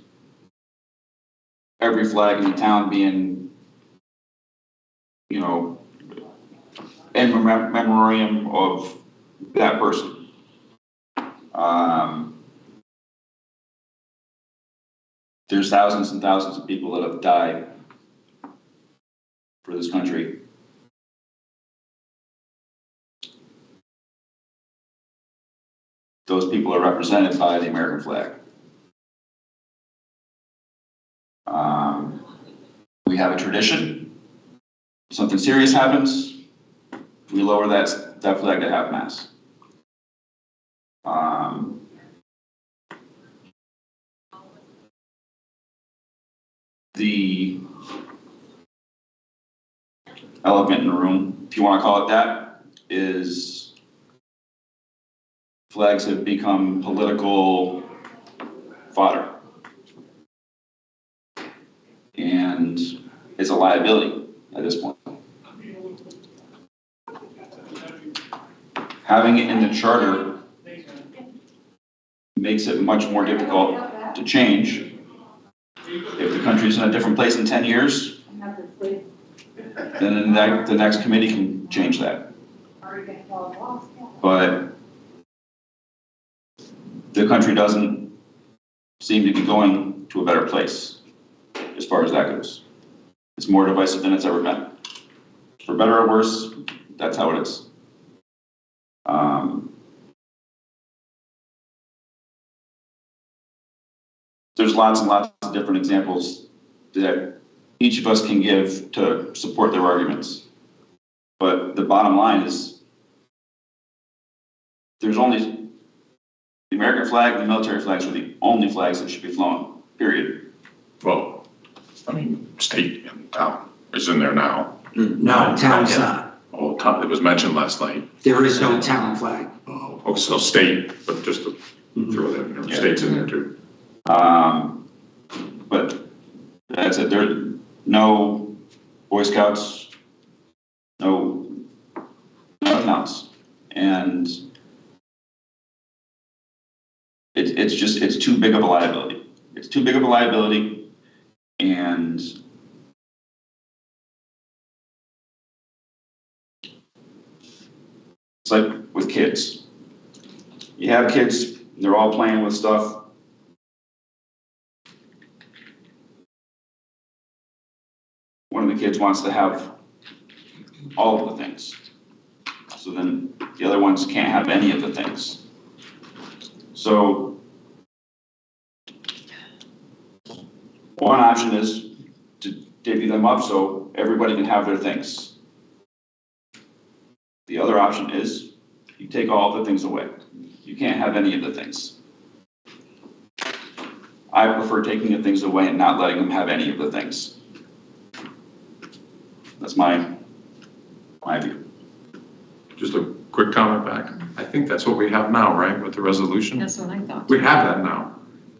every flag in the town being, in memoriam of that person. There's thousands and thousands of people that have died for this country. Those people are represented by the American flag. We have a tradition. Something serious happens, we lower that flag to half mast. The elephant in the room, if you want to call it that, is flags have become political fodder. And it's a liability at this point. Having it in the charter makes it much more difficult to change. If the country's in a different place in 10 years, then the next committee can change that. But the country doesn't seem to be going to a better place as far as that goes. It's more divisive than it's ever been. For better or worse, that's how it is. There's lots and lots of different examples that each of us can give to support their arguments. But the bottom line is there's only the American flag and the military flags are the only flags that should be flown, period. Well, I mean, state and town is in there now. No, town's not. Oh, it was mentioned last night. There is no town flag. Oh, so state, but just to throw that in there, state's in there too. But that's it. There's no Boy Scouts, no, nothing else. And it's too big of a liability. It's too big of a liability, and it's like with kids. You have kids, they're all playing with stuff. One of the kids wants to have all of the things. So then the other ones can't have any of the things. So one option is to divvy them up so everybody can have their things. The other option is you take all the things away. You can't have any of the things. I prefer taking the things away and not letting them have any of the things. That's my view. Just a quick comment back. I think that's what we have now, right, with the resolution? That's what I thought. We have that now.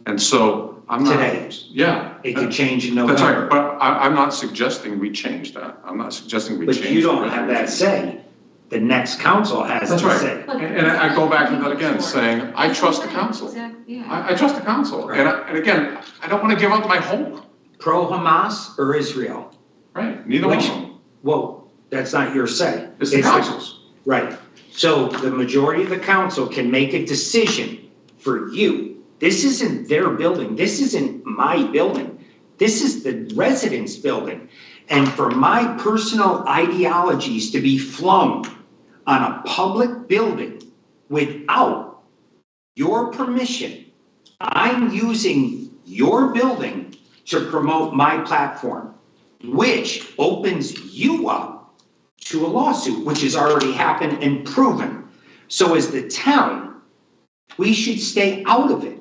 And so I'm not. Today. Yeah. It could change in That's November. right, but I'm not suggesting we change that. I'm not suggesting we change. But you the don't have that resolution. say. The next council has That's the right. say. And I go back to that again, saying, I trust the council. Exactly, yeah. I trust the council. And again, I don't want to give up my hope, Pro-Hamas or Israel? right? Neither one of Which- them. Well, that's not your say. It's the council's. Right. So the majority of the council can make a decision for you. This isn't their building. This isn't my building. This is the residents' building. And for my personal ideologies to be flung on a public building without your permission, I'm using your building to promote my platform, which opens you up to a lawsuit, which has already happened and proven. So as the town, we should stay out of it.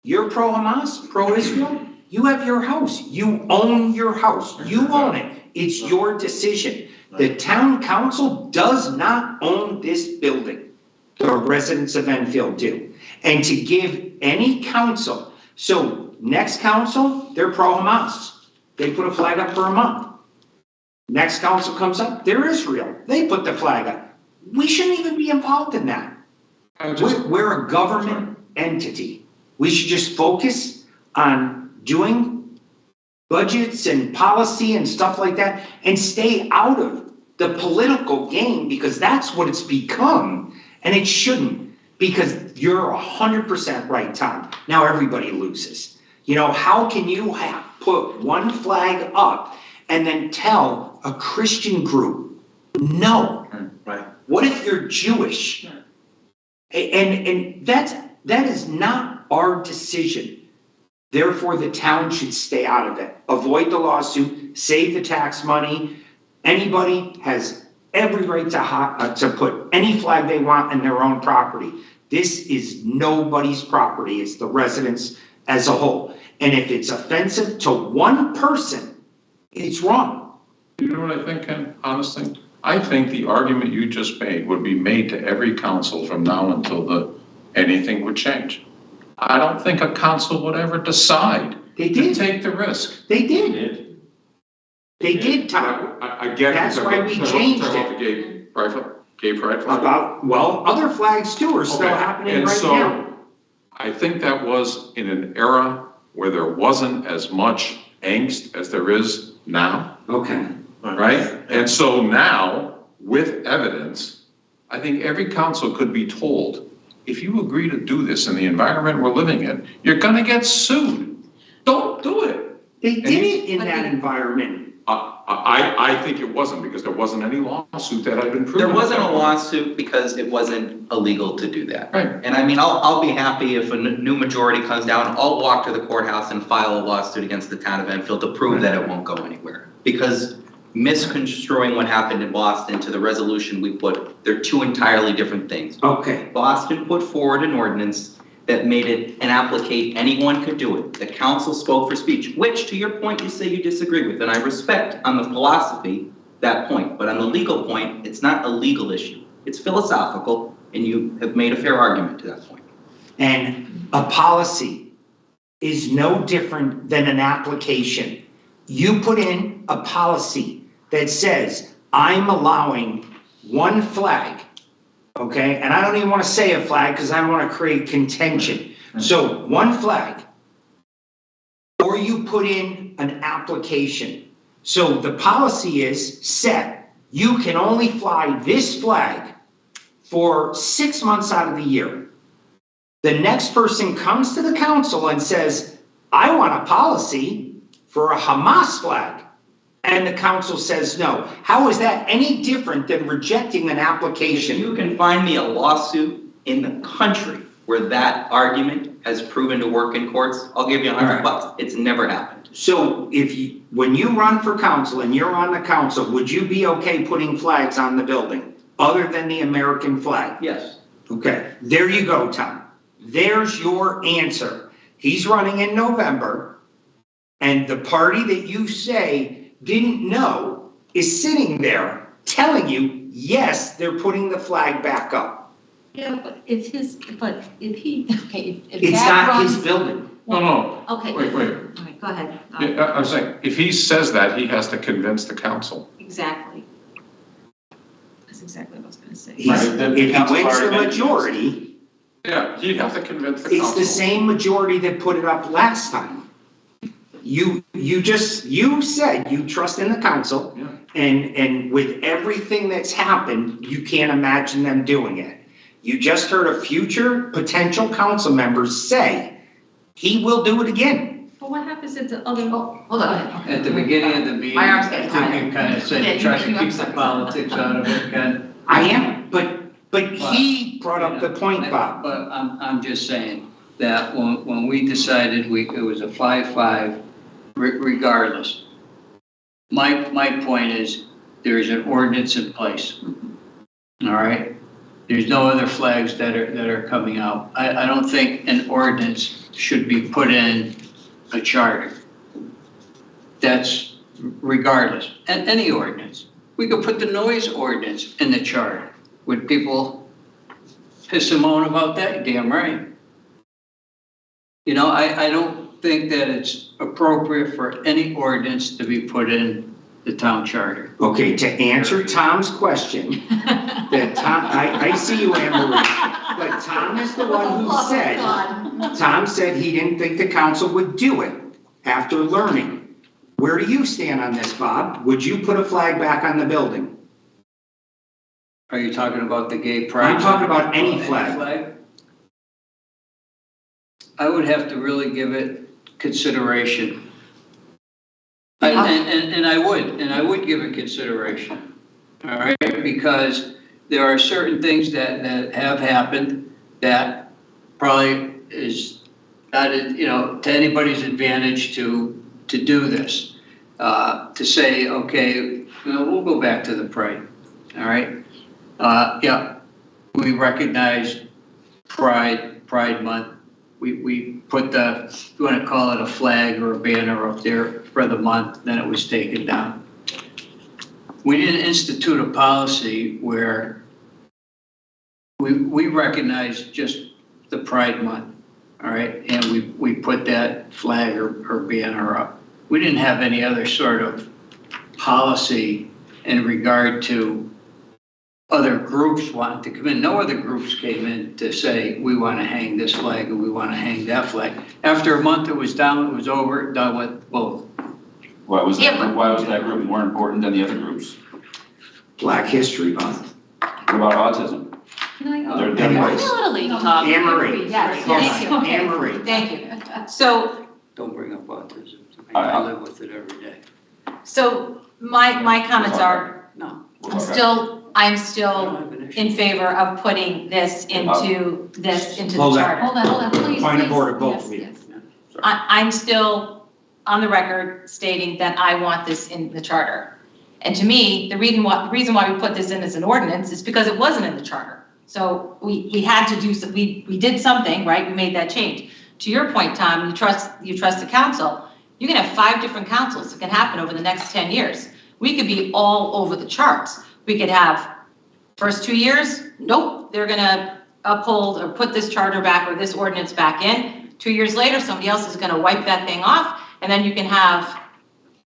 You're pro-Hamas, pro-Israel, you have your house. You own your house. You own it. It's your decision. The town council does not own this building. The residents of Enfield do. And to give any council, so next council, they're pro-Hamas. They put a flag up for a month. Next council comes up, they're Israel. They put the flag up. We shouldn't even be involved in that. We're a government entity. We should just focus on doing budgets and policy and stuff like that and stay out of the political game, because that's what it's become, and it shouldn't, because you're 100% right, Tom. Now everybody loses. You know, how can you put one flag up and then tell a Christian group, no? Right. What if you're Jewish? And that is not our decision. Therefore, the town should stay out of it. Avoid the lawsuit, save the tax money. Anybody has every right to put any flag they want in their own property. This is nobody's property. It's the residents as a whole. And if it's offensive to one person, it's wrong. You know what I think, Ken, honestly? I think the argument you just made would be made to every council from now until anything would change. I don't think a council would ever decide They to did. take the risk. They did. They did, Tom. I get it. That's why we changed it. The gay pride flag. Other flags too are still Okay, happening and right so- now. I think that was in an era where there wasn't as much angst as there is now, Okay. right? And so now, with evidence, I think every council could be told, if you agree to do this in the environment we're living in, you're gonna get sued. Don't do it. They did it in that environment. I think it wasn't, because there wasn't any lawsuit that had been proven. There wasn't at a that point. lawsuit because it wasn't illegal to do that. Right. And I mean, I'll be happy if a new majority comes down, I'll walk to the courthouse and file a lawsuit against the town of Enfield to prove that it won't go anywhere. Because misconstruing what happened in Boston to the resolution we put, they're two entirely different things. Okay. Boston put forward an ordinance that made it an applicate, anyone could do it. The council spoke for speech, which to your point, you say you disagree with, and I respect on the philosophy that point. But on the legal point, it's not a legal issue. It's philosophical, and you have made a fair argument to that point. And a policy is no different than an application. You put in a policy that says, I'm allowing one flag, okay? And I don't even want to say a flag because I don't want to create contention. So one flag, or you put in an application. So the policy is set, you can only fly this flag for 6 months out of the year. The next person comes to the council and says, I want a policy for a Hamas flag. And the council says no. How is that any different than rejecting an If application? you can find me a lawsuit in the country where that argument has proven to work in courts, I'll give you $100. It's never happened. So if you, when you run for council and you're on the council, would you be okay putting flags on the building other than the American flag? Yes. Okay, there you go, Tom. There's your answer. He's running in November, and the party that you say didn't know is sitting there telling you, yes, they're putting the flag back up. Yeah, but if It's that not his runs. building. No, Okay. wait. Okay, go ahead. Yeah, I'm saying, if he says that, he has to convince the council. Exactly. That's exactly what I was gonna say. He's, Right, the if he council's wins the already mentioned this. majority, Yeah, he'd have to convince the it's council. the same majority that put it up last time. You said you trust in the council, Yeah. and with everything that's happened, you can't imagine them doing it. You just heard a future potential council members say, he will do it again. But what happens if the other, oh, hold on. At the beginning of the meeting, My I arm's getting think tired. you kind of Yeah, said, you try to keep keep the upset. politics out of it, Ken. I am, but he brought up the point, Bob. But I'm just saying that when we decided it was a 5-5 regardless. My point is, there's an ordinance in place. All right? There's no other flags that are coming out. I don't think an ordinance should be put in a charter. That's regardless, and any ordinance. We could put the noise ordinance in the charter. Would people piss and moan about that? Damn right. You know, I don't think that it's appropriate for any ordinance to be put in the town charter. Okay, to answer Tom's question, that Tom, I see you, Anne Marie, but Tom is the one who said, Tom said he didn't think the council would do it after learning. Where do you stand on this, Bob? Would you put a flag back on the building? Are you talking about the gay pride? I'm talking about any flag. I would have to really give it consideration. And I would give it consideration, all right? Because there are certain things that have happened that probably is not, to anybody's advantage to do this. To say, okay, we'll go back to the pride, all right? Yeah, we recognize Pride Month. We put if you want to call it a flag or a banner up there for the month, then it was taken down. We didn't institute a policy where we recognize just the Pride Month, all right? And we put that flag or banner up. We didn't have any other sort of policy in regard to other groups wanting to come in. No other groups came in to say, we want to hang this flag and we want to hang that flag. After a month, it was down, it was over, done with both. Why was Yeah, but- that group more important than the other groups? Black History Month. What about autism? They're Anyways. Little League talk. Anne Marie. Yes, Hold thank on. you. Anne Marie. Thank you. So, Don't bring up autism. I live with it every day. so my comments are, No. I'm still in favor of putting this into the Hold on. charter. Hold on, please. Point of please. order, both Yes, of you. yes. I'm still on the record stating that I want this in the charter. And to me, the reason why we put this in as an ordinance is because it wasn't in the charter. So we had to do, we did something, right? We made that change. To your point, Tom, you trust the council. You can have 5 different councils. It can happen over the next 10 years. We could be all over the charts. We could have first 2 years, nope, they're gonna uphold or put this charter back or this ordinance back in. 2 years later, somebody else is gonna wipe that thing off. And then you can have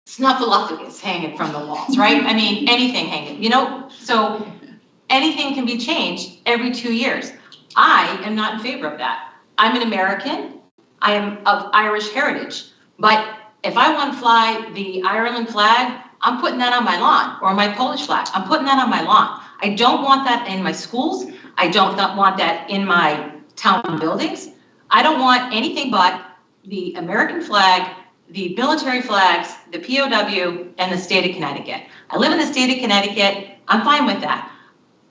snuffleupagus hanging from the walls, right? I mean, anything hanging, so anything can be changed every 2 years. I am not in favor of that. I'm an American, I am of Irish heritage, but if I want to fly the Ireland flag, I'm putting that on my lawn, or my Polish flag, I'm putting that on my lawn. I don't want that in my schools, I don't want that in my town buildings. I don't want anything but the American flag, the military flags, the POW, and the state of Connecticut. I live in the state of Connecticut, I'm fine with that.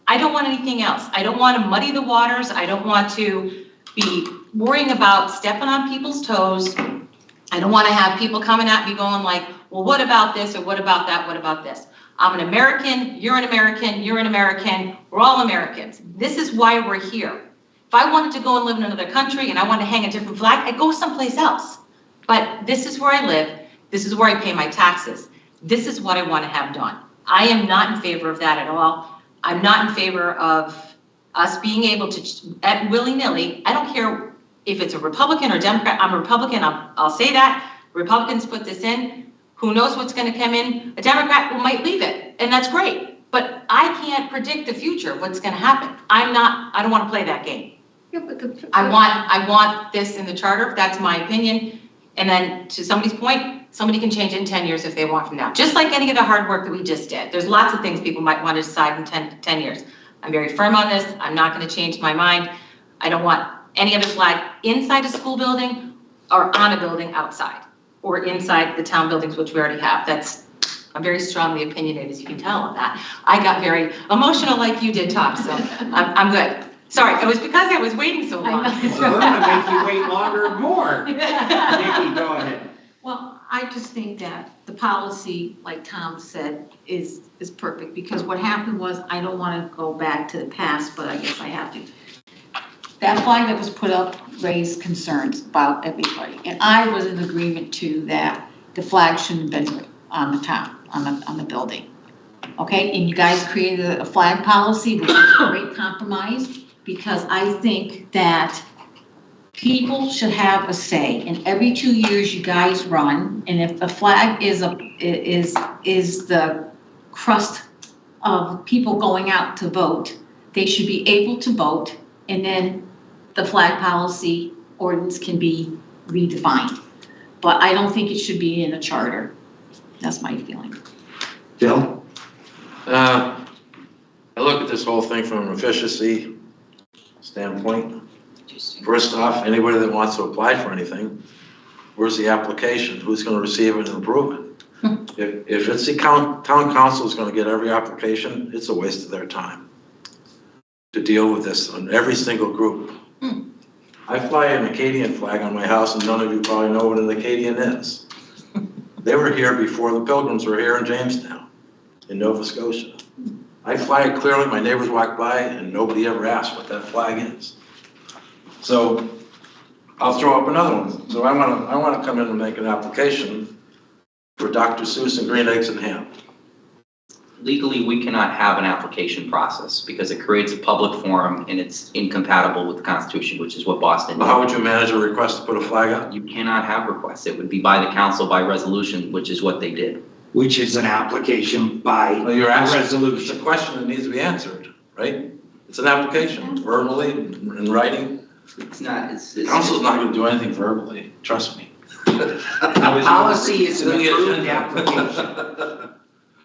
I don't want anything else. I don't want to muddy the waters. I don't want to be worrying about stepping on people's toes. I don't want to have people coming at me going like, well, what about this or what about that, what about this? I'm an American, you're an American, you're an American, we're all Americans. This is why we're here. If I wanted to go and live in another country and I wanted to hang a different flag, I'd go someplace else. But this is where I live, this is where I pay my taxes. This is what I want to have done. I am not in favor of that at all. I'm not in favor of us being able to, at willy-nilly, I don't care if it's a Republican or Democrat, I'm a Republican, I'll say that. Republicans put this in, who knows what's gonna come in? A Democrat might leave it, and that's great. But I can't predict the future, what's gonna happen. I don't wanna play that game. I want this in the charter, that's my opinion. And then to somebody's point, somebody can change it in 10 years if they want from now. Just like any of the hard work that we just did. There's lots of things people might want to decide in 10 years. I'm very firm on this. I'm not going to change my mind. I don't want any other flag inside a school building or on a building outside or inside the town buildings, which we already have. I'm very strongly opinionated, as you can tell on that. I got very emotional like you did, Tom, so I'm good. Sorry, it was because I was waiting so long. We're gonna make you wait longer and more. Nikki, go ahead. Well, I just think that the policy, like Tom said, is perfect, because what happened was, I don't want to go back to the past, but I guess I have to. That flag that was put up raised concerns about everybody, and I was in agreement to that the flag shouldn't have been on the town, on the building. Okay, and you guys created a flag policy, which is a great compromise, because I think that people should have a say, and every 2 years you guys run, and if the flag is the crust of people going out to vote, they should be able to vote, and then the flag policy ordinance can be redefined. But I don't think it should be in a charter. That's my feeling. Phil? I look at this whole thing from an efficiency standpoint. First off, anybody that wants to apply for anything, where's the application? Who's going to receive it and approve it? If it's the town council is going to get every application, it's a waste of their time to deal with this on every single group. I fly an Acadian flag on my house, and none of you probably know what an Acadian is. They were here before the Pilgrims were here in Jamestown, in Nova Scotia. I fly it clearly, my neighbors walk by, and nobody ever asked what that flag is. So I'll throw up another one. So I want to come in and make an application for Dr. Seuss and green eggs and ham. Legally, we cannot have an application process because it creates a public forum and it's incompatible with the Constitution, which is what Boston Well, did. how would you manage a request to put a flag up? You cannot have requests. It would be by the council by resolution, which is what they did. Which is an application by Well, you're asking, it's a resolution. question that needs to be answered, right? It's an application, verbally, in writing. It's not, it's. Council's not going to do anything verbally, trust me. A policy is an It's in the approved agenda. application.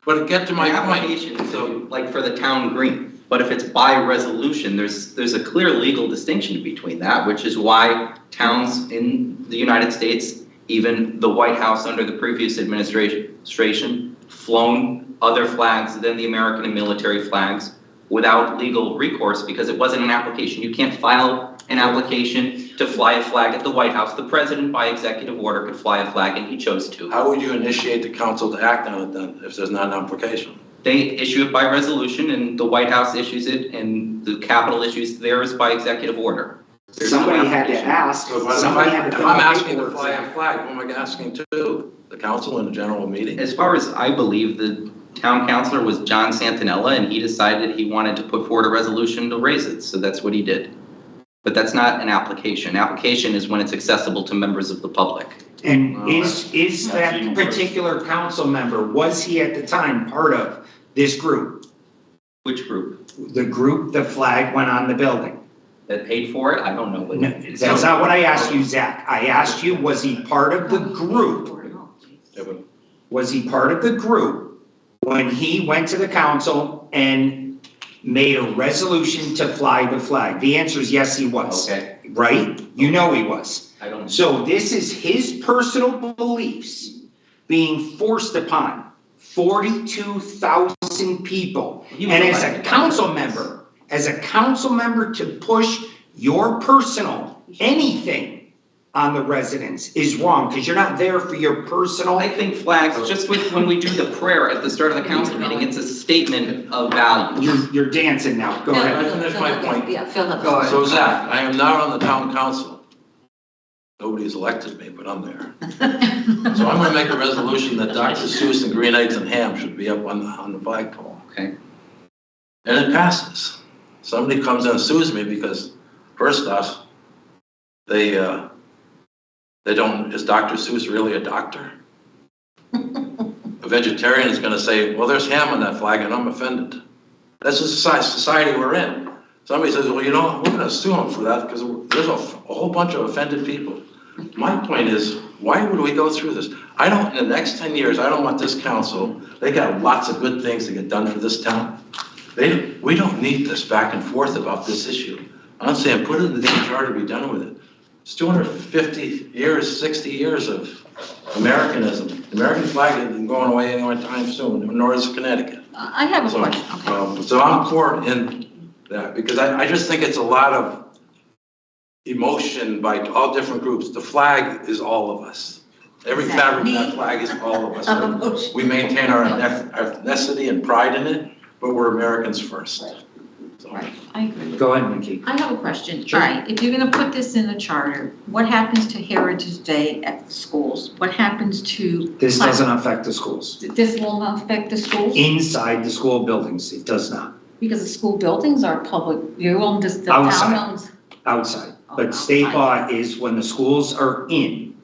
But get to my My point. application, so like for the town green, but if it's by resolution, there's a clear legal distinction between that, which is why towns in the United States, even the White House under the previous administration, flown other flags than the American and military flags without legal recourse because it wasn't an application. You can't file an application to fly a flag at the White House. The president by executive order could fly a flag and he chose to. How would you initiate the council to act on it then, if there's not an application? They issue it by resolution and the White House issues it and the Capitol issues theirs by executive order. There's no Somebody had to application. ask, So if somebody had to. I'm asking to fly a flag, who am I asking to do? The council in a general meeting? As far as I believe, the town councilor was John Santinella and he decided he wanted to put forward a resolution to raise it, so that's what he did. But that's not an application. Application is when it's accessible to members of the public. And No, is that's that even worse. particular council member, was he at the time part of this group? Which group? The group the flag went on the building? That paid for it? I don't know, but. No, that's not what I asked you, Zach. I asked you, was he part of the group? Yeah, but Was he part of the group when he went to the council and made a resolution to fly the flag? The answer is yes, he was, Okay, right? You know he was. I don't. So this is his personal beliefs being forced upon 42,000 people. He was And as a elected. council member to push your personal anything on the residents is wrong, because you're not there for your personal. I think flags, just with, when we do the prayer at the start of the council meeting, it's a statement of value. You're dancing now, go ahead. I finish my point. Yeah, Phil. Go ahead. So Zach, I am not on the town council. Nobody's elected me, but I'm there. So I'm gonna make a resolution that Dr. Seuss and green eggs and ham should be up on the flagpole. Okay. And it passes. Somebody comes and sues me because, first off, they don't, is Dr. Seuss really a doctor? A vegetarian is gonna say, well, there's ham on that flag and I'm offended. That's the society we're in. Somebody says, well, you know, we're gonna sue them for that because there's a whole bunch of offended people. My point is, why would we go through this? I don't, in the next 10 years, I don't want this council, they got lots of good things to get done for this town. We don't need this back and forth about this issue. I'm saying, put it in the damn charter, be done with it. It's 250 years, 60 years of Americanism. The American flag isn't going away anytime soon, nor is Connecticut. I have a So, question, okay. So I'm for in that, because I just think it's a lot of emotion by all different groups. The flag is all of us. Every fabric of that flag is all of us. We maintain our ethnicity and pride in it, but we're Americans first. So, Right, I agree. Go ahead, Nikki. I have a question. Sure. All right, if you're gonna put this in the charter, what happens to Heritage Day at the schools? What happens to? This doesn't affect the schools. This will not affect the schools? Inside the school buildings, it does not. Because the school buildings are public, you own this, the town Outside. owns. Outside. Oh, But state outside. law is when the schools are in,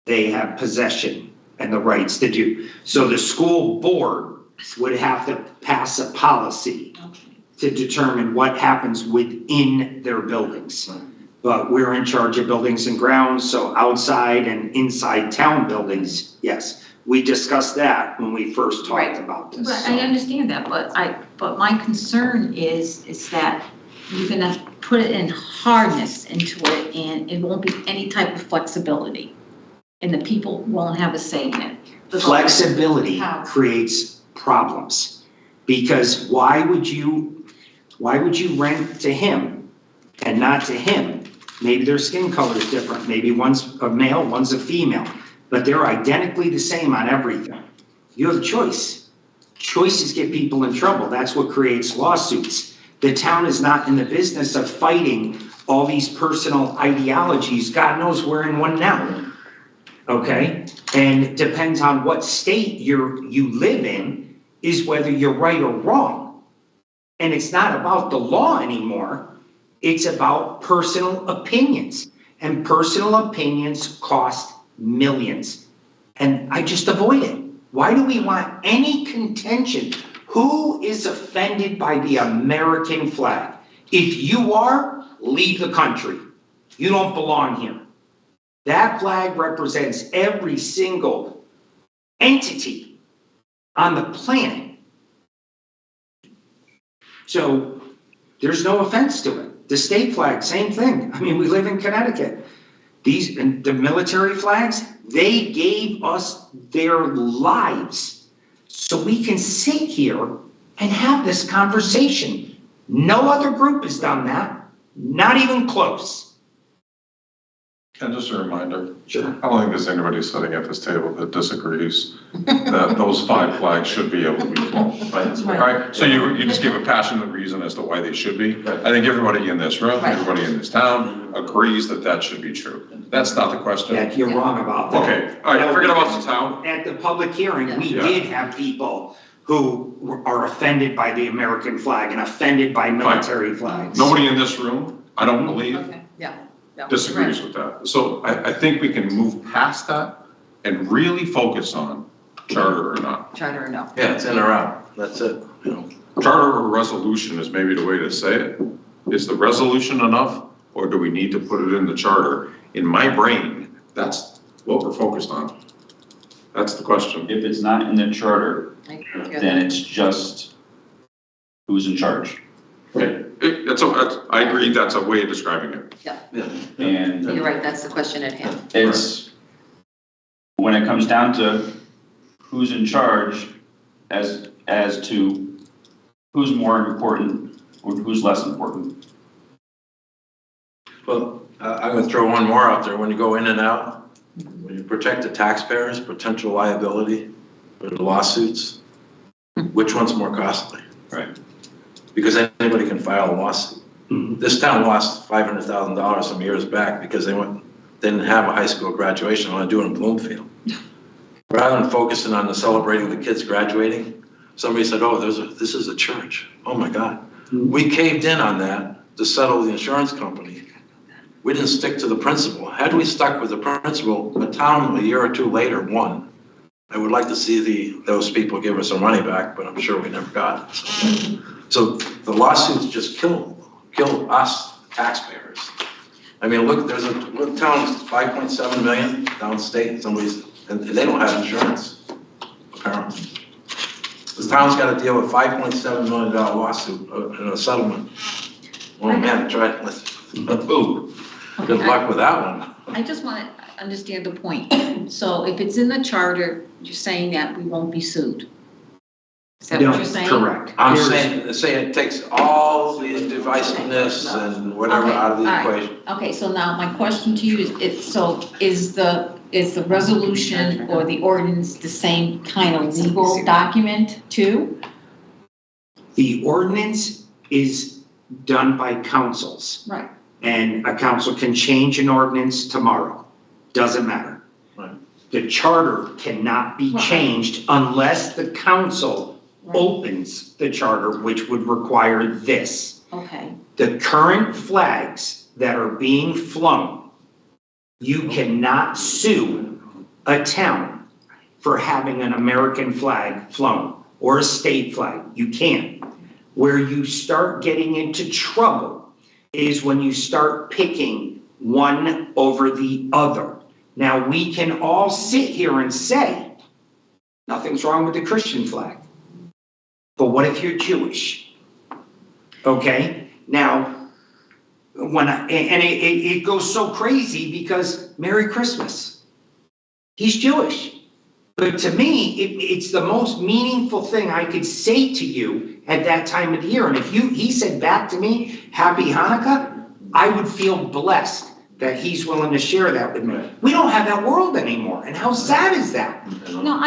they have possession and the rights to do. So the school board would have to pass a policy to determine what happens within their buildings. But we're in charge of buildings and grounds, so outside and inside town buildings, yes. We discussed that when we first talked Right. about this. But so. I understand that, but my concern is that you're gonna put it in hardness into it, and it won't be any type of flexibility. And the people won't have a say in it. Flexibility How? creates problems, because why would you rent to him and not to him? Maybe their skin color is different, maybe one's a male, one's a female, but they're identically the same on everything. You have a choice. Choices get people in trouble, that's what creates lawsuits. The town is not in the business of fighting all these personal ideologies, God knows we're in one now. Okay, and it depends on what state you live in, is whether you're right or wrong. And it's not about the law anymore, it's about personal opinions. And personal opinions cost millions. And I just avoid it. Why do we want any contention? Who is offended by the American flag? If you are, leave the country. You don't belong here. That flag represents every single entity on the planet. So there's no offense to it. The state flag, same thing. I mean, we live in Connecticut. The military flags, they gave us their lives so we can sit here and have this conversation. No other group has done that, not even close. Ken, just a reminder, Sure. I don't think there's anybody sitting at this table that disagrees that those 5 flags should be able to be flown. Right, so you just gave a passionate reason as to why they should be. I think everybody in this room, Right. everybody in this town agrees that that should be true. That's not the question. Yeah, you're wrong about that. Okay, all right, forget about the town. At the public hearing, we Yeah. did have people who are offended by the American flag and offended by military flags. Nobody in this room, I don't believe, Okay, yeah. disagrees with that. So I think we can move past that and really focus on charter or not. Charter or no? Yeah, it's in or out, that's it, you know. Charter or resolution is maybe the way to say it. Is the resolution enough, or do we need to put it in the charter? In my brain, that's what we're focused on. That's the question. If it's not in the charter, then it's just who's in charge. I agree, that's a way of describing it. And You're right, that's the question at hand. it's, when it comes down to who's in charge as to who's more important or who's less important. Well, I'm gonna throw one more out there. When you go in and out, when you protect the taxpayers, potential liability for the lawsuits, which one's more costly? Right. Because anybody can file a lawsuit. This town lost $500,000 some years back because they didn't have a high school graduation, want to do it in Bloomfield. Rather than focusing on the celebrating the kids graduating, somebody said, oh, this is a church. Oh my God. We caved in on that to settle the insurance company. We didn't stick to the principle. Had we stuck with the principle, the town a year or two later won. I would like to see those people give us our money back, but I'm sure we never got it. So the lawsuits just kill us taxpayers. I mean, look, there's a town 5.7 million downstate, and they don't have insurance, apparently. The town's got to deal with $5.7 million lawsuit in a settlement. Oh man, ooh, good luck with that one. I just want to understand the point. So if it's in the charter, you're saying that we won't be sued? Is that what you're saying? Correct. I'm saying it takes all the divisiveness and whatever out of the Okay, all right. equation. Okay, so now my question to you is the resolution or the ordinance the same kind of legal document too? The ordinance is done by councils. Right. And a council can change an ordinance tomorrow. Doesn't matter. Right. The charter cannot be Right. changed unless the council opens the charter, which would require this. Okay, The current flags that are being flown, you cannot sue a town for having an American flag flown or a state flag. You can't. Where you start getting into trouble is when you start picking one over the other. Now, we can all sit here and say, nothing's wrong with the Christian flag. But what if you're Jewish? Okay, now, it goes so crazy because Merry Christmas. He's Jewish. But to me, it's the most meaningful thing I could say to you at that time of the year. And if he said back to me, Happy Hanukkah, I would feel blessed that he's willing to share that with me. We don't have that world anymore. And how sad is that? no,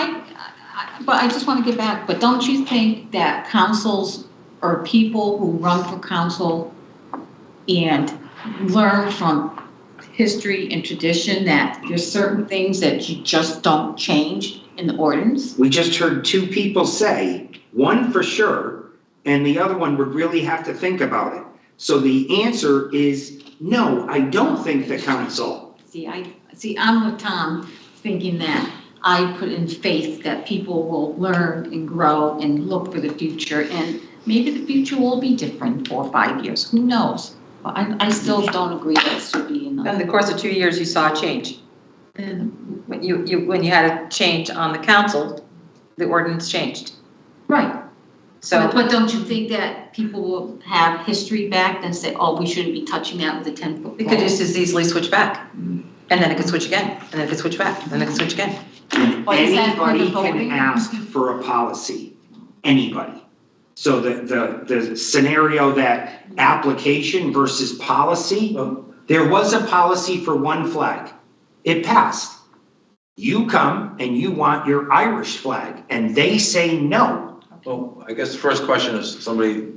but I just want to get back, but don't you think that councils or people who run for council and learn from history and tradition that there's certain things that you just don't change in the ordinance? We just heard two people say, one for sure, and the other one would really have to think about it. So the answer is no, I don't think the council. I'm with Tom, thinking that I put in faith that people will learn and grow and look for the future, and maybe the future will be different in 4 or 5 years, who knows? But I still don't agree that it should be in In the. the course of 2 years, you saw a change. When you had a change on the council, the ordinance changed. Right, So, but don't you think that people will have history back and say, oh, we shouldn't be touching that with a 10-foot it could pole? just as easily switch back. And then it could switch again, and then it could switch back, and then it could switch again. But is that for the Anybody voting? can ask for a policy, anybody. So the scenario that application versus policy, there was a policy for one flag. It passed. You come and you want your Irish flag, and they say no. Well, I guess the first question is somebody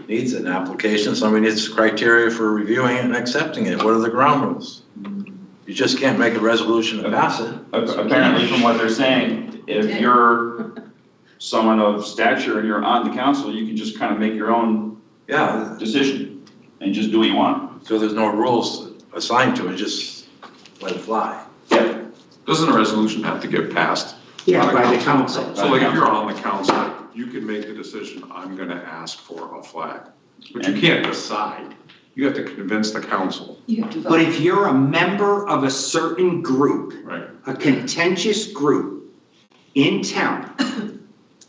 needs an application, somebody needs criteria for reviewing it and accepting it. What are the ground rules? You just can't make a resolution and pass it. Apparently, from what they're saying, if you're someone of stature and you're on the council, you can just kind of make your own Yeah, decision and just do what you want. so there's no rules assigned to it, just let it fly. Doesn't a resolution have to get passed? Yeah, by the council. So like if you're on the council, you can make the decision, I'm gonna ask for a flag. But you can't decide. You have to convince the council. You have to But vote. if you're a member of a certain group, Right. a contentious group in town,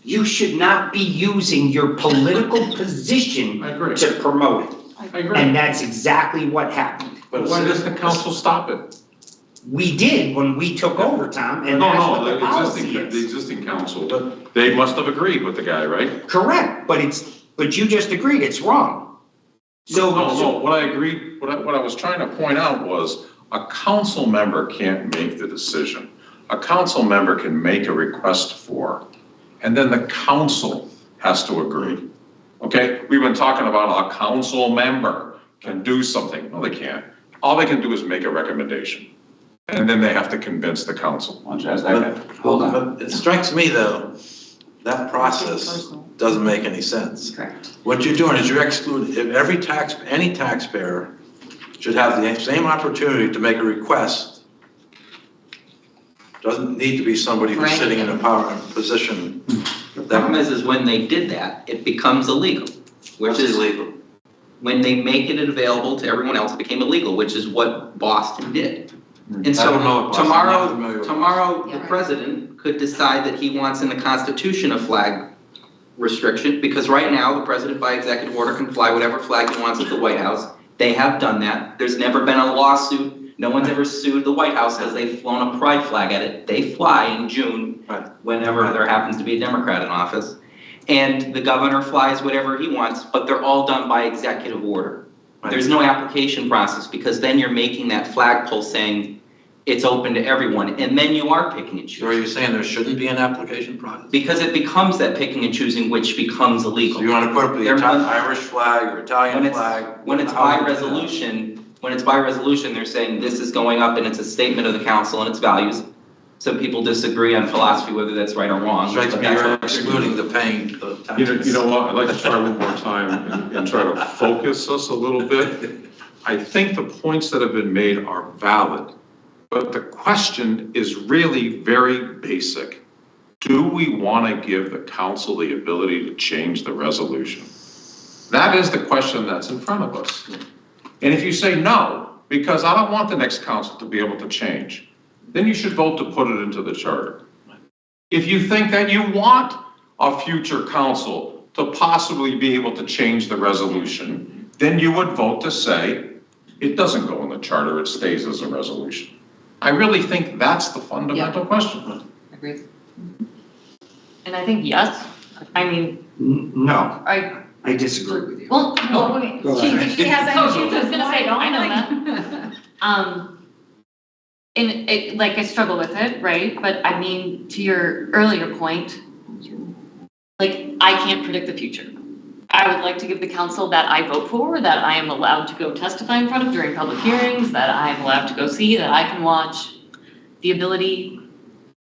you should not be using your political position I agree. to promote it. I agree. And that's exactly what happened. But why does the council stop it? We did when we took over, Tom, and that's No, what the the policy existing is. council, they must have agreed with the guy, right? Correct, but you just agreed it's wrong. So. No, what I agreed, what I was trying to point out was, a council member can't make the decision. A council member can make a request for, and then the council has to agree. Okay, we've been talking about a council member can do something. No, they can't. All they can do is make a recommendation. And then they have to convince the council. Why don't you ask that guy? Hold on. But it strikes me though, that process doesn't make any sense. Correct. What you're doing is you're excluding, if any taxpayer should have the same opportunity to make a request. Doesn't need to be somebody who's Right. sitting in a power position. The problem is when they did that, it becomes illegal, which That's is illegal. when they make it available to everyone else, it became illegal, which is what Boston did. And I so don't know what Boston- I'm not familiar with tomorrow, Yeah, the right. president could decide that he wants in the Constitution a flag restriction, because right now, the president by executive order can fly whatever flag he wants at the White House. They have done that. There's never been a lawsuit. No one's ever sued the White House because they've flown a pride flag at it. They fly in June, Right. whenever there happens to be a Democrat in office. And the governor flies whatever he wants, but they're all done by executive order. Right. There's no application process, because then you're making that flagpole saying it's open to everyone, and then you are picking and So are choosing. you saying there shouldn't be an application process? Because it becomes that picking and choosing, which becomes So illegal. you want to put up the They're not- Irish flag or When Italian it's, flag? when it's How by would you do that? resolution, they're saying this is going up and it's a statement of the council and its values. Some people disagree on philosophy, whether that's right or wrong. Strikes but me that's you're what they're doing. excluding the paying the You taxes. know what, I'd like to try one more time and try to focus us a little bit. I think the points that have been made are valid, but the question is really very basic. Do we want to give the council the ability to change the resolution? That is the question that's in front of us. And if you say no, because I don't want the next council to be able to change, then you should vote to put it into the charter. If you think that you want a future council to possibly be able to change the resolution, then you would vote to say, it doesn't go in the charter, it stays as a resolution. I really think that's the fundamental question. Agreed. And I think yes, I mean, No, I, I disagree with you. well, Go ahead. She has, So, she I was gonna say, don't I know and it, like, I struggle with it, right? But I mean, to your earlier point, like, I can't predict the future. I would like to give the council that I vote for, that I am allowed to go testify in front of during public hearings, that I am allowed to go see, that I can watch, the ability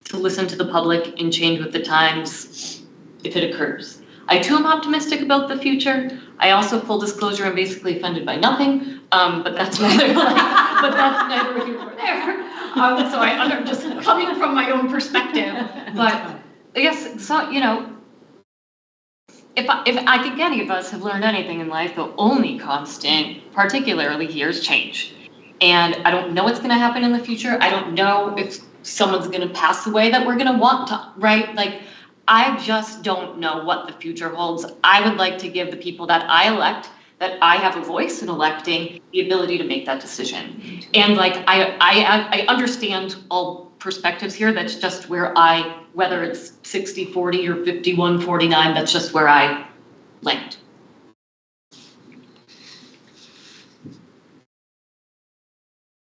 to listen to the public and change with the times if it occurs. I too am optimistic about the future. I also, full disclosure, I'm basically offended by nothing, but that's neither, but that's neither here nor there. So I'm just coming from my own perspective, but I guess, so, you know, if I think any of us have learned anything in life, the only constant, particularly here, is change. And I don't know what's gonna happen in the future. I don't know if someone's gonna pass away that we're gonna want to, right? Like, I just don't know what the future holds. I would like to give the people that I elect, that I have a voice in electing, the ability to make that decision. And like, I understand all perspectives here. That's just where whether it's 60-40 or 51-49, that's just where I land.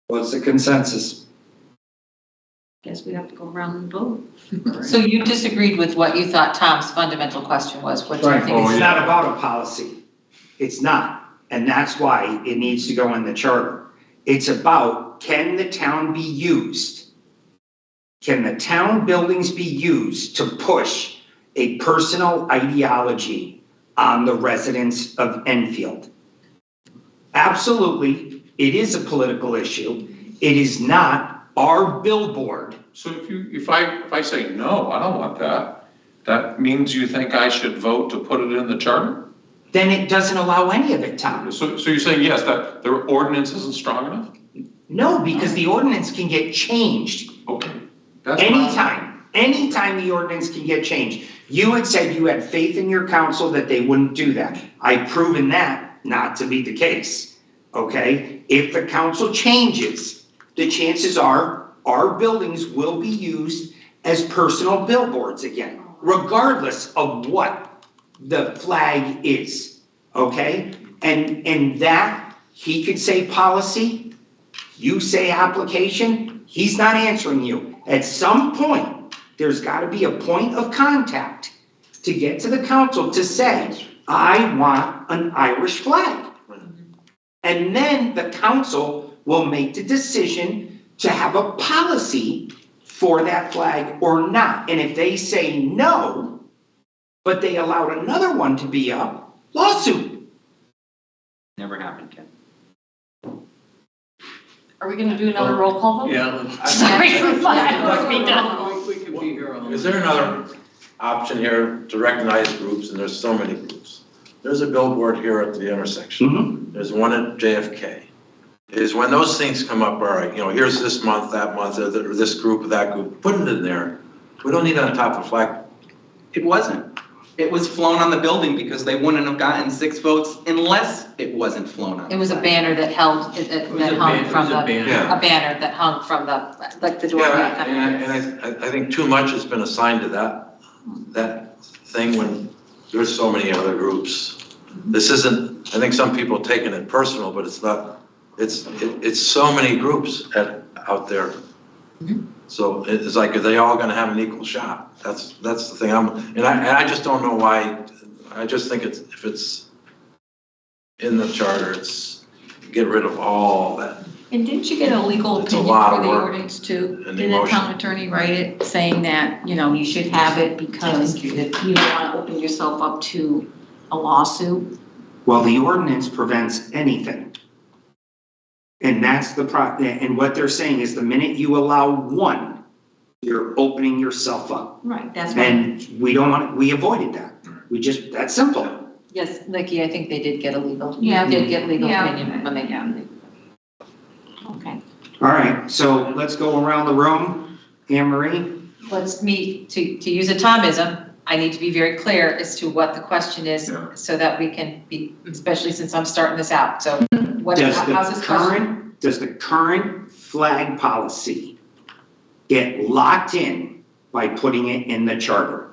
What's the consensus? Guess we have to go around and vote. So you disagreed with what you thought Tom's fundamental question was, what do you Right, think? it's not about a policy. It's not, and that's why it needs to go in the charter. It's about, can the town be used? Can the town buildings be used to push a personal ideology on the residents of Enfield? Absolutely, it is a political issue. It is not our billboard. So if I say, no, I don't want that, that means you think I should vote to put it in the charter? Then it doesn't allow any of it, Tom. So you're saying, yes, that the ordinance isn't strong enough? No, because the ordinance can get changed Okay. That's what I'm- anytime the ordinance can get changed. You had said you had faith in your council that they wouldn't do that. I've proven that not to be the case, okay? If the council changes, the chances are our buildings will be used as personal billboards again, regardless of what the flag is, okay? And that, he could say policy, you say application, he's not answering you. At some point, there's gotta be a point of contact to get to the council to say, I want an Irish flag. And then the council will make the decision to have a policy for that flag or not. And if they say no, but they allowed another one to be up, lawsuit. Never happened, Ken. Are we gonna do another roll call vote? Yeah. let's- Sorry, be done. We could be here all. Is there another option here to recognize groups, and there's so many groups? There's a billboard here at the intersection. There's one at JFK. Is when those things come up, all right, here's this month, that month, or this group, or that group, put it in there. We don't need it on top of a flag. It wasn't. It was flown on the building because they wouldn't have gotten 6 votes unless it wasn't flown on. It was a banner that held, that hung from the, Yeah. a banner that hung from the, like the door. Yeah, and I think too much has been assigned to that thing when there's so many other groups. This isn't, I think some people are taking it personal, but it's not, it's so many groups out there. So it's like, are they all gonna have an equal shot? That's the thing and I just don't know why, I just think if it's in the charter, it's get rid of all that. And didn't you get a legal It's a opinion lot for of the work ordinance too? and Didn't the emotion. town attorney write it, saying that, you should have it because you don't want to open yourself up to a lawsuit? Well, the ordinance prevents anything. And that's the and what they're saying is the minute you allow one, you're opening yourself up. Right, that's what. And we avoided that. That's simple. Yes, Nikki, I think they did get a legal, Yeah. did get legal Yeah. opinion when they. Okay. All right, so let's go around the room. Anne Marie? Let's meet, to use a Tomism, I need to be very clear as to what the question is, Yeah. so that we can be, especially since I'm starting this out, so what, how's this question? Does the current flag policy get locked in by putting it in the charter?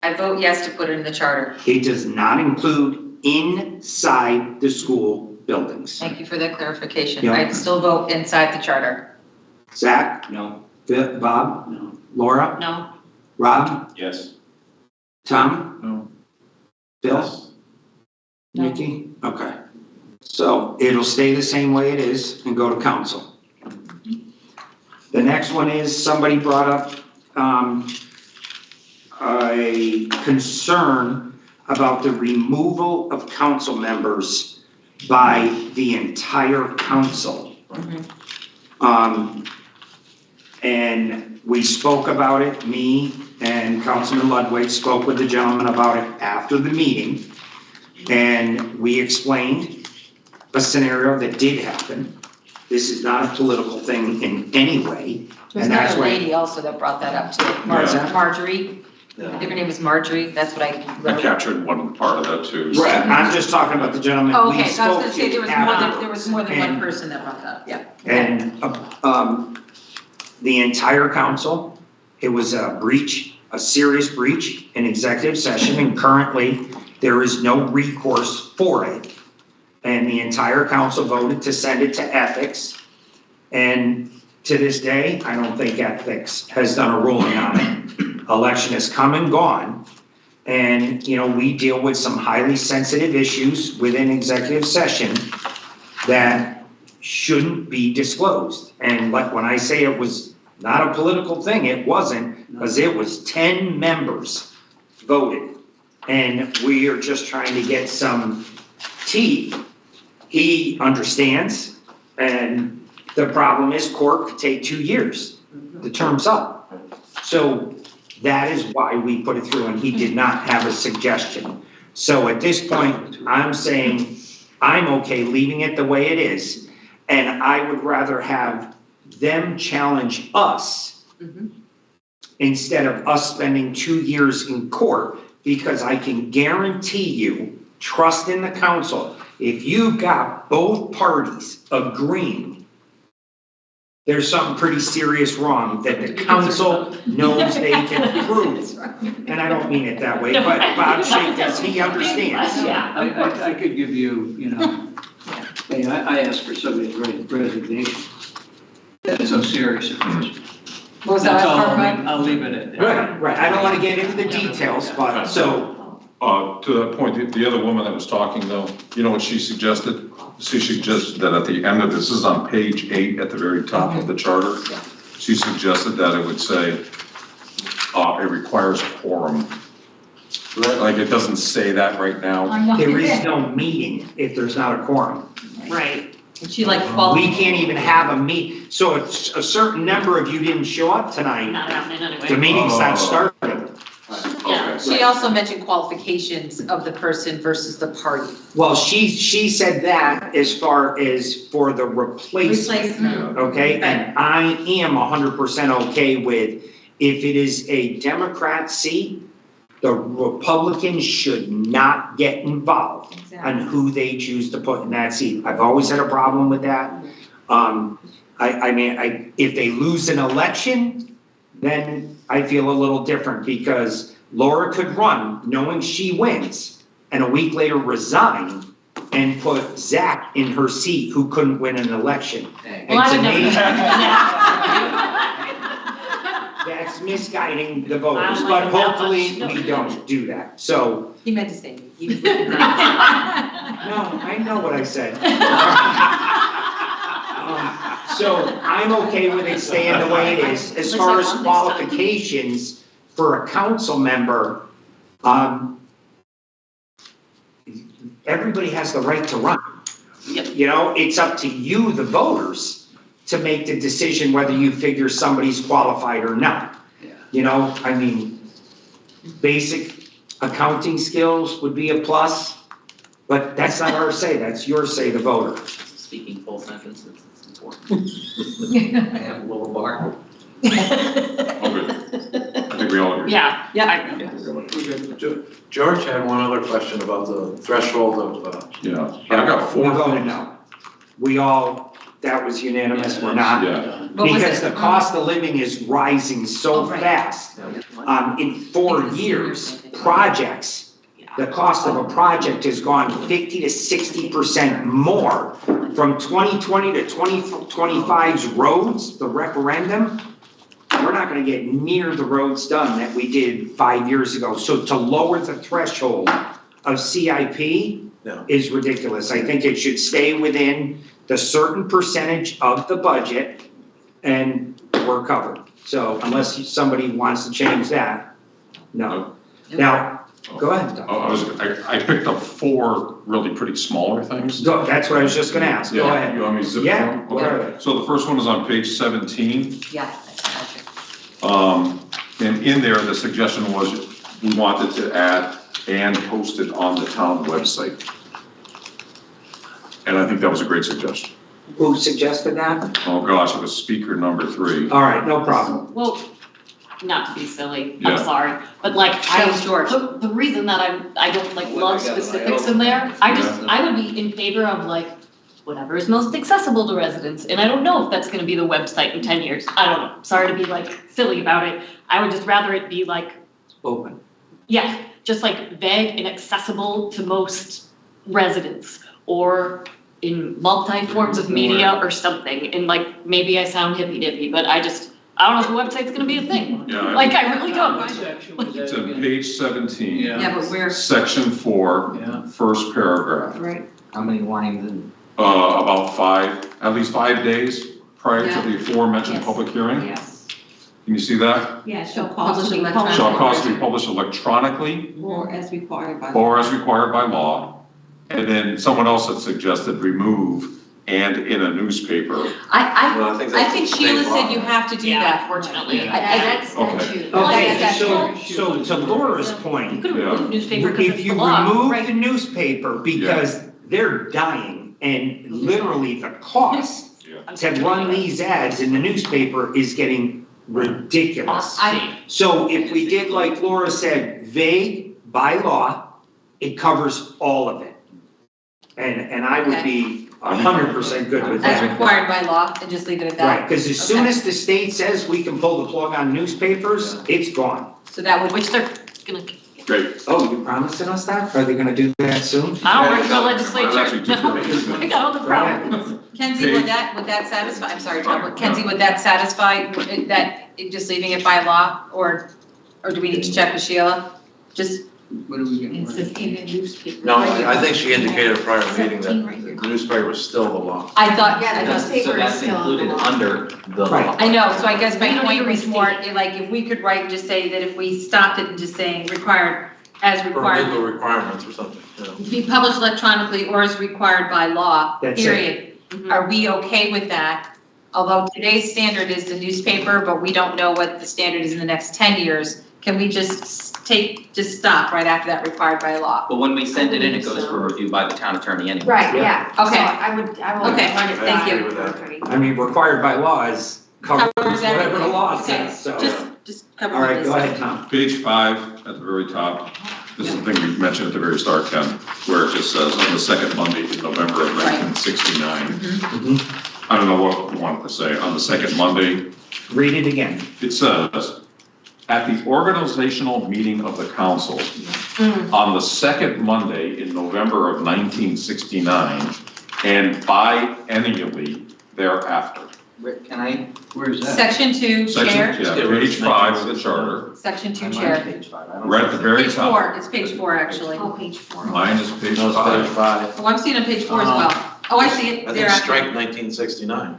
I vote yes to put it in the charter. It does not include inside the school buildings. Thank you for that clarification. Yeah. I still vote inside the charter. Zach? No. Bob? No. Laura? No, Rob? Yes. Tom? No. Bill? No. Nikki? Okay. So it'll stay the same way it is and go to council. The next one is somebody brought up a concern about the removal of council members by the entire council. And we spoke about it, me and Councilman Ludwig spoke with the gentleman about it after the meeting. And we explained a scenario that did happen. This is not a political thing in any way. There's And that's another why, lady also that brought that up too. Yeah. Marjorie, I think her name was Marjorie, that's what I I. captured one part of that too. right, I'm just talking about the gentleman Oh, we okay, so I was gonna spoke say, to there was more than one And- person that brought that up, yeah. And the entire council, it was a breach, a serious breach in executive session, and currently there is no recourse for it. And the entire council voted to send it to ethics. And to this day, I don't think ethics has done a ruling on it. Election has come and gone. And, we deal with some highly sensitive issues within executive session that shouldn't be disclosed. And like when I say it was not a political thing, it wasn't, because it was 10 members voted. And we are just trying to get some teeth. He understands, And the problem is court could take 2 years, the term's up. So that is why we put it through, and he did not have a suggestion. So at this point, I'm saying I'm okay leaving it the way it is, and I would rather have them challenge us instead of us spending 2 years in court, because I can guarantee you, trust in the council, if you've got both parties agreeing, there's something pretty serious wrong that the council knows they can prove. And I don't mean it that way, but Bob Shake does, he understands. Yeah. I could give you, hey, I asked for somebody's resignation. That's how serious it is. What was that That's all, last part, Mike? I'll leave it at that. Right, I don't wanna get into the details, but so, To that point, the other woman that was talking though, you know what she suggested? She suggested that at the end of this is on page 8 at the very top of the charter. She suggested that it would say, it requires a quorum. Like it doesn't say that right now. there is no meeting if there's not a quorum. Right. And she like We can't even have a meet, so if a certain number of you didn't show up tonight, Not happening anyway. the meeting's not starting. Yeah. She also mentioned qualifications of the person versus the party. Well, she said that as far as for the replacement, Replacement. okay? And I am 100% okay with, if it is a Democrat seat, the Republicans should not get involved on who they choose to put in that seat. I've always had a problem with that. I mean, if they lose an election, then I feel a little different, because Laura could run knowing she wins and a week later resign and put Zach in her seat who couldn't win an election. Well, I It's would never. amazing. Yeah. That's misguiding the voters, I don't but like that hopefully much. we don't do that. So, He meant to say me. He was looking no, I know what I said. So I'm okay with it staying the way it is. As far as qualifications for a council member, everybody has the right to run. Yep. You know, it's up to you, the voters, to make the decision whether you figure somebody's qualified or not. You know, I mean, basic accounting skills would be a plus, but that's not our say, that's your say, the voter. Speaking full sentences, it's important. I have a lower bar. I think we all agree. Yeah. George had one other question about the threshold of, Yeah, I got We 4. voted no. We all, that was unanimous, we're not. Yeah, What was Because it? the cost of living is rising so Oh, right. fast. In 4 years, projects, the cost of a project has gone 50 to 60% more. From 2020 to 2025's roads, the referendum, we're not gonna get near the roads done that we did 5 years ago. So to lower the threshold of CIP Yeah. is ridiculous. I think it should stay within the certain percentage of the budget and we're covered. So unless somebody wants to change that, no. Now, go ahead, Doug. I picked up 4 really pretty smaller things. Go, that's what I was just gonna ask, go Yeah, ahead. you want me to zip Yeah, through them? what are Okay. they? So the first one is on page 17. Yeah, that's magic. And in there, the suggestion was we wanted to add and post it on the town website. And I think that was a great suggestion. Who suggested that? Oh, gosh, it was speaker number 3. All right, no problem. Well, not to be silly, Yeah. I'm sorry, but like, That was George. the reason that I don't like What I love got in my specifics own. in there, I would be in favor of like, whatever is most accessible to residents, and I don't know if that's gonna be the website in 10 years, I don't know, sorry to be like silly about it, I would just rather it be like, Open. yeah, just like vague and accessible to most residents, or in multi-forms of media or something, and like, maybe I sound hippy-dippy, but I don't know if the website's gonna be a thing. Yeah, I- Like, I really don't. What section was that It's on again? page 17, Yeah. Yeah, but we're, section 4, Yeah. first paragraph. right, How many lines in? About 5, at least 5 days prior Yeah. to the aforementioned Yes. public hearing. yes. Can you see that? Yeah, Shall shall publish cost to be electronic- Shall published cost to be published electronically or as required by. or as required by law. And then someone else had suggested remove and in a newspaper. Well, I that's think the Sheila state said law. you have to do Yeah, that. unfortunately. That's Okay. statute. Okay, That's so to Laura's You point, could Yeah. remove newspaper because if it's you the law, remove right? the newspaper, because they're dying, and literally the cost to run these ads in the newspaper is getting ridiculous. So if we did, like Laura said, vague by law, it covers all of it. And I would be 100% good with As that. required by law, and just leave it at that. Right, because as soon Okay. as the state says we can pull the plug on newspapers, it's gone. So that would, Which they're gonna, Great. Oh, you promising us that? Are they gonna do that soon? I don't work for the Well, that's actually legislature. too No, bad. I got all the problems. Kenzie, would that satisfy, I'm sorry, Tom, but Kenzie, would that satisfy, that, just leaving it by law, or do we need to check with Sheila? Just, What are we It gonna? says in the newspaper. No, I think she indicated at prior meeting 17 right here. that the newspaper is still the law. I thought, Yeah, the That's- newspaper So is that's still included the law. under the Right. law. I know, so I guess We my don't point need to was more, restate like, if we could write, just say that if we stopped it and just saying required, as For required, legal requirements or something, you know. be published electronically or as required by law, That's it. period. Are we okay with that? Although today's standard is the newspaper, but we don't know what the standard is in the next 10 years, can we just stop right after that required by law? But when we send it in, it goes for review by the town attorney anyway. Right, yeah. Okay. So I will Okay, run it thank by you. the attorney. I mean, required by law is covers Covers whatever the everything. law Okay, says, so. Just cover All what right, this go says. ahead, Tom. Page 5 at the very top, this is the thing we mentioned at the very start, Ken, where it just says on the second Monday in November of Right. 1969. I don't know what we wanted to say, on the second Monday, Read it again. it says, at the organizational meeting of the council on the second Monday in November of 1969 and biennially thereafter. Rick, can I? Where's that? Section 2, chair, Section, yeah, page 5 of the charter, section 2, I'm on chair. page 5. I don't right at the very Page top. 4, it's page 4, actually. Oh, page 4. Mine is page No, it's page 5. 5. Oh, I'm seeing on page 4 as well. Oh, I see it, I think thereafter. strike 1969.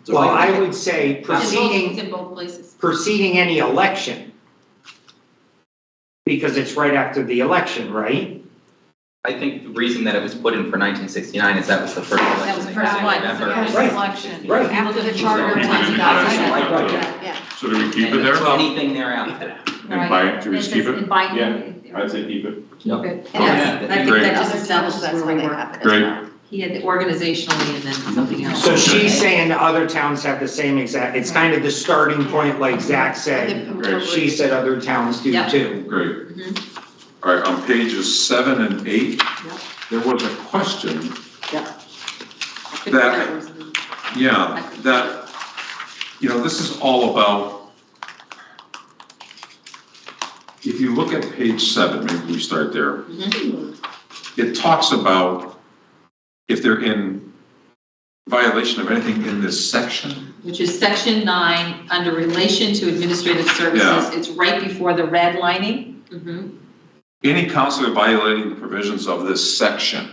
So Well, we- I would say It's in both- preceding, It's in both places. preceding any election. Because it's right after the election, right? I think the reason that it was put in for 1969 is that was the first election. That was the they first had in one. November. First Right. election. Right. After the charter was Right. adopted. Right. Yeah. So do we keep it there? Anything thereafter. And by, do we It just keep says it? in binding. I'd say keep it. Keep it. Okay. And I think Great. that just Other establishes towns, that's where where they we're. have it as Great. well. He had the organizationally and then something else. So she's saying other towns have the same exact, it's kind of the starting point, like Zach said. She said other towns do Yep. too. Great. Mhm. All right, on pages 7 and 8, there was a question, That- yeah, that, you know, this is all about, if you look at page 7, maybe we start there. It talks about if they're in violation of anything in this section. Which is section 9, under relation to administrative services. Yeah. It's right before the red lining. Any counselor violating the provisions of this section.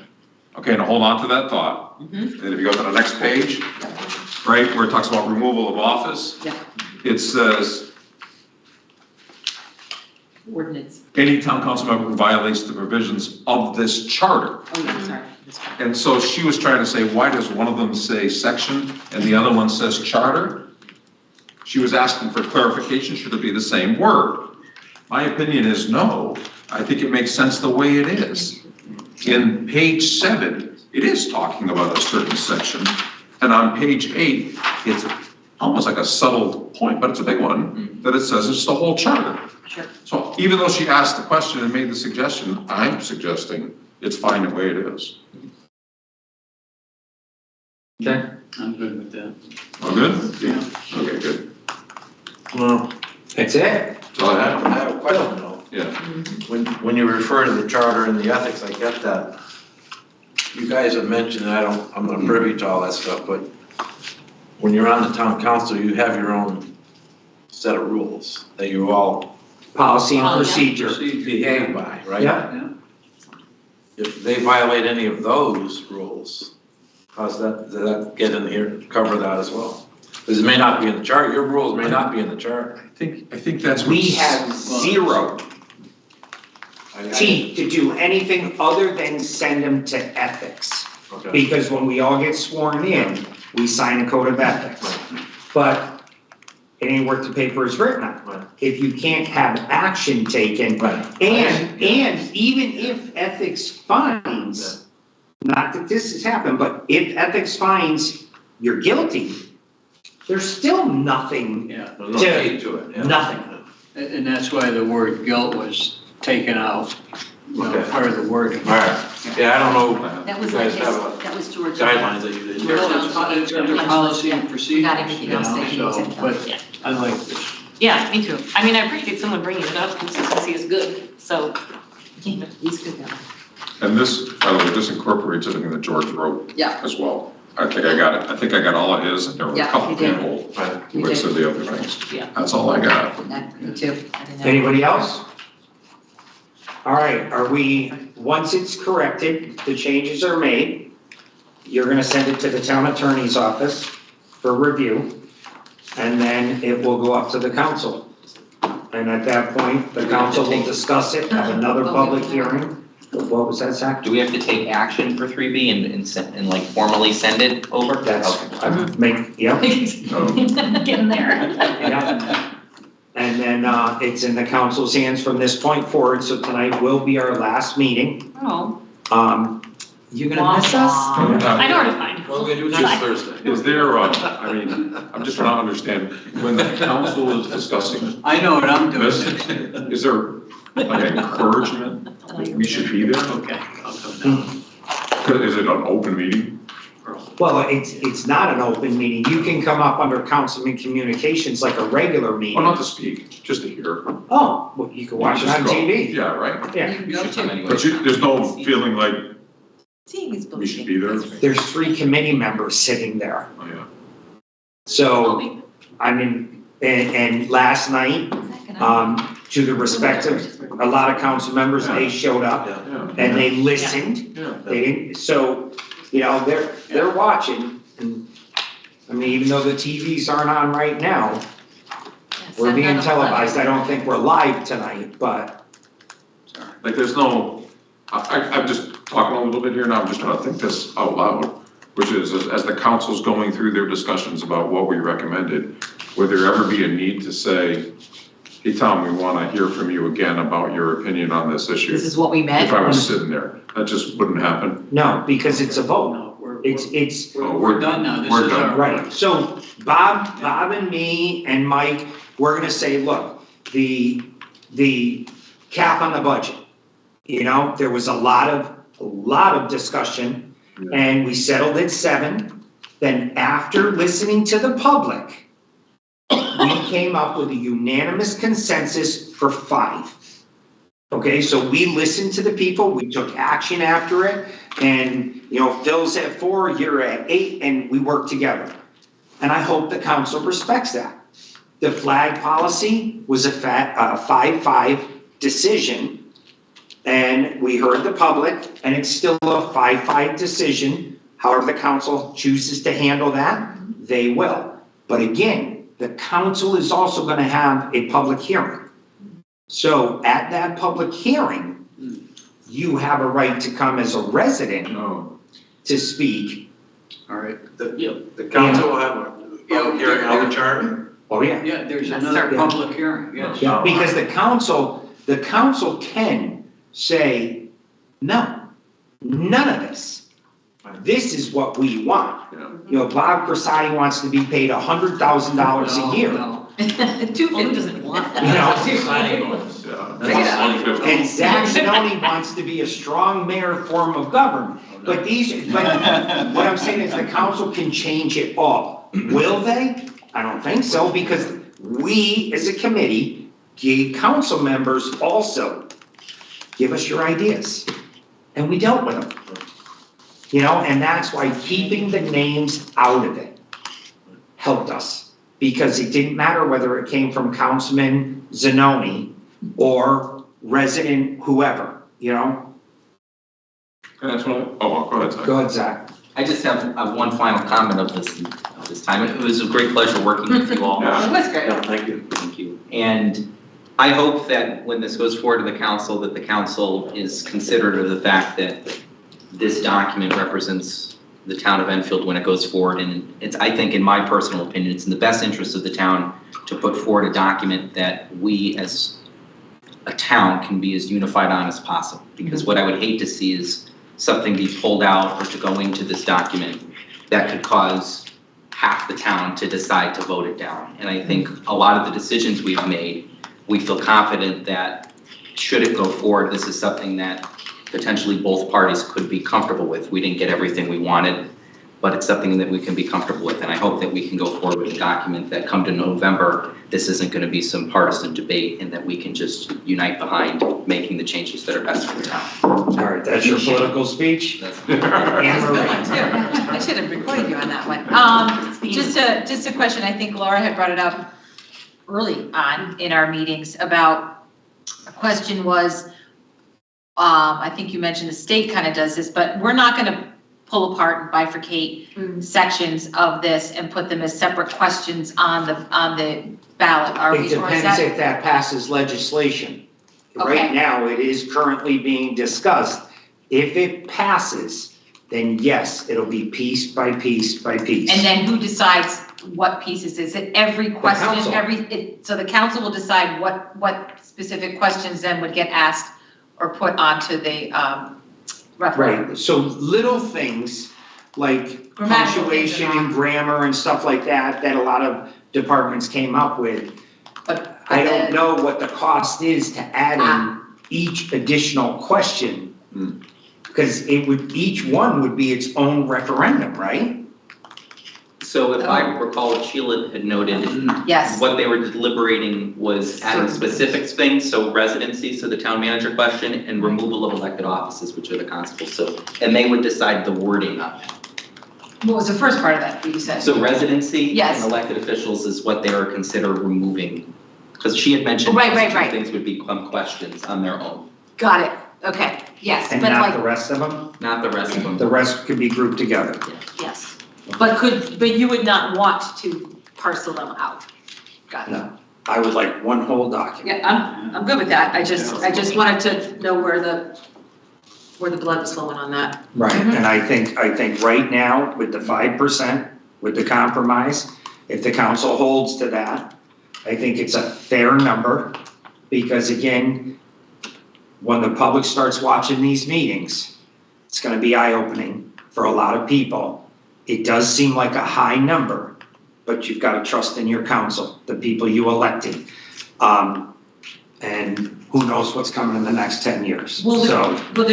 Okay, now hold on to that thought. Mhm. And if you go to the next page, right, where it talks about removal of office. Yeah. It says, Ordinance. any town council member who violates the provisions of this charter. Oh, yeah, sorry. This one. And so she was trying to say, why does one of them say section and the other one says charter? She was asking for clarification, should it be the same word? My opinion is no, I think it makes sense the way it is. In page 7, it is talking about a certain section, and on page 8, it's almost like a subtle point, but it's a big one, that it says it's the whole charter. Sure. So even though she asked the question and made the suggestion, I'm suggesting it's fine the way it is. Okay. I'm good with that. All good? Yeah. Okay, good. Well, That's it? That's all I have. I have a question though. Yeah. When you refer to the charter and the ethics, I get that. You guys have mentioned, I'm not privy to all that stuff, but when you're on the town council, you have your own set of rules that you all Policy and Oh, yeah. procedure. behave by, right? Yeah. If they violate any of those rules, does that get in here, cover that as well? Because it may not be in the chart, your rules may not be in the chart. I think that's what. We have zero teeth to do anything other than send them to ethics. Okay. Because when we all get sworn in, we sign a code of ethics. But it ain't worth the paper it's written on. Right. If you can't have action taken, Right. and even if ethics finds, not that this has happened, but if ethics finds you're guilty, there's still nothing, Yeah, There's no date to it. Yeah. nothing. and that's why the word guilt was taken out, you know, Okay. part of the wording. All right. Yeah, I don't know. That was, You guys have that was George. guidelines that you did. Well, it's under policy and procedures, got everything you else know, that you so, said. but Yeah. I like this. Yeah, me too. I mean, I appreciate someone bringing it up, consistency is good, so. He's good now. And this, by the way, this incorporates everything that George wrote Yeah. as well. I think I got it. I think I got all of his, and there were a Yeah, couple you did. people Right. You who did. said the other things. Yeah. That's all I got. Me too. I didn't know. Anybody else? All right, are we, once it's corrected, the changes are made, you're gonna send it to the town attorney's office for review, and then it will go up to the council. And at that point, the council will discuss it, have another public hearing. What was that, Zach? Do we have to take action for 3B and like formally send it over? That's, Okay. I make, yep, Getting there. yep. And then, it's in the council's hands from this point forward, so tonight will be our last meeting. Oh, You gonna miss us? I know where to find. What are we gonna do Bye. Thursday? Is there, I mean, I'm just trying to understand, when the council is discussing I know what I'm doing. this, is there like encouragement that we should be there? Okay, I'll come down. Is it an open meeting? Well, it's not an open meeting. You can come up under councilman communications like a regular Well, meeting. not to speak, just to hear. Oh, well, you can watch it on Just go. TV. Yeah, right? Yeah, You can You go should come to. anyway. But there's no feeling like Seeing is we should believing. be there? there's 3 committee members sitting there. Oh, yeah. So, I mean, and last night, to the respect of a lot of council members, they showed up Yeah. Yeah. and they listened. Yeah. They didn't, so, you know, they're watching. And I mean, even though the TVs aren't on right now, we're being televised. I don't think we're live tonight, but Like, there's no, I'm just talking a little bit here now, I'm just trying to think this out loud, which is, as the council's going through their discussions about what we recommended, would there ever be a need to say, hey, Tom, we want to hear from you again about your opinion on this issue? This is what we If meant. I was sitting there, that just wouldn't happen. no, because it's a vote. No, It's, we're done now. This We're is done. our. right. So Bob and me and Mike, we're gonna say, look, the cap on the budget. You know, there was a lot of discussion and we settled at 7. Then after listening to the public, we came up with a unanimous consensus for 5. Okay, so we listened to the people, we took action after it, and, you know, Phil's at 4, you're at 8, and we worked together. And I hope the council respects that. The flag policy was a 5-5 decision, and we heard the public, and it's still a 5-5 decision. However the council chooses to handle that, they will. But again, the council is also gonna have a public hearing. So at that public hearing, you have a right to come as a resident No. to speak. All right. The council will have a public hearing on the charter? Oh, yeah. Yeah, there's Yes, another sir. public hearing, yes. Yeah, because the council can say, no, none of this. This is what we want. Yeah. You know, Bob Corsati wants to be paid $100,000 a year. No, Who doesn't want You know, Yeah. and Zach Sinoni wants to be a strong mayor form of government. But what I'm saying is the council can change it all. Will they? I don't think so, because we, as a committee, gave council members also, give us your ideas. And we dealt with them. You know, and that's why keeping the names out of it helped us. Because it didn't matter whether it came from Councilman Zanoni or resident whoever, you know? And that's what, go ahead, Zach. Go ahead, Zach. I just have one final comment of this time. It was a great pleasure working with you all. Yeah. It was great. Yeah, thank you. Thank you. And I hope that when this goes forward to the council, that the council is considerate of the fact that this document represents the town of Enfield when it goes forward. And it's, I think, in my personal opinion, it's in the best interest of the town to put forward a document that we as a town can be as unified on as possible. Because what I would hate to see is something be pulled out or to go into this document that could cause half the town to decide to vote it down. And I think a lot of the decisions we've made, we feel confident that should it go forward, this is something that potentially both parties could be comfortable with. We didn't get everything we wanted, but it's something that we can be comfortable with. And I hope that we can go forward with a document that come to November, this isn't going to be some partisan debate and that we can just unite behind making the changes that are best for the town. All right, that's your political speech? That's- Anne Marie. I should have recorded you on that one. Just a question, I think Laura had brought it up early on in our meetings about, a question was, I think you mentioned the state kind of does this, but we're not gonna pull apart and bifurcate sections of this and put them as separate questions on the ballot, are we? It Or is depends that- if that passes legislation. Right Okay. now, it is currently being discussed. If it passes, then yes, it'll be piece by piece by piece. And then who decides what pieces? Is it every question, council. so the council will decide what specific questions then would get asked or put onto the referendum? Right, so little things like Grammatical punctuation things. and grammar and stuff like that, that a lot of departments came up with. But I don't know what the cost is to add in each additional question. Because each one would be its own referendum, right? So if I recall what Sheila had noted, Yes, what they were deliberating was adding specific things, so residency, so the town manager question, and removal of elected offices, which are the constables, so, and they would decide the wording of it. what was the first part of that you said? So residency Yes. and elected officials is what they were considered removing, because she had mentioned Right, those right, two right. things would become questions on their own, Got it, okay, yes, And but not like, the rest of them? not the rest of them. The rest could be grouped together. yes. But you would not want to parcel them out. Got it. No, I would like one whole document. Yeah, I'm good with that, I just wanted to know where the blood was flowing on that. Right, Mhm. and I think right now, with the 5%, with the compromise, if the council holds to that, I think it's a fair number, because again, when the public starts watching these meetings, it's gonna be eye-opening for a lot of people. It does seem like a high number, but you've gotta trust in your council, the people you elected. And who knows what's coming in the next 10 years, Will there- so. Will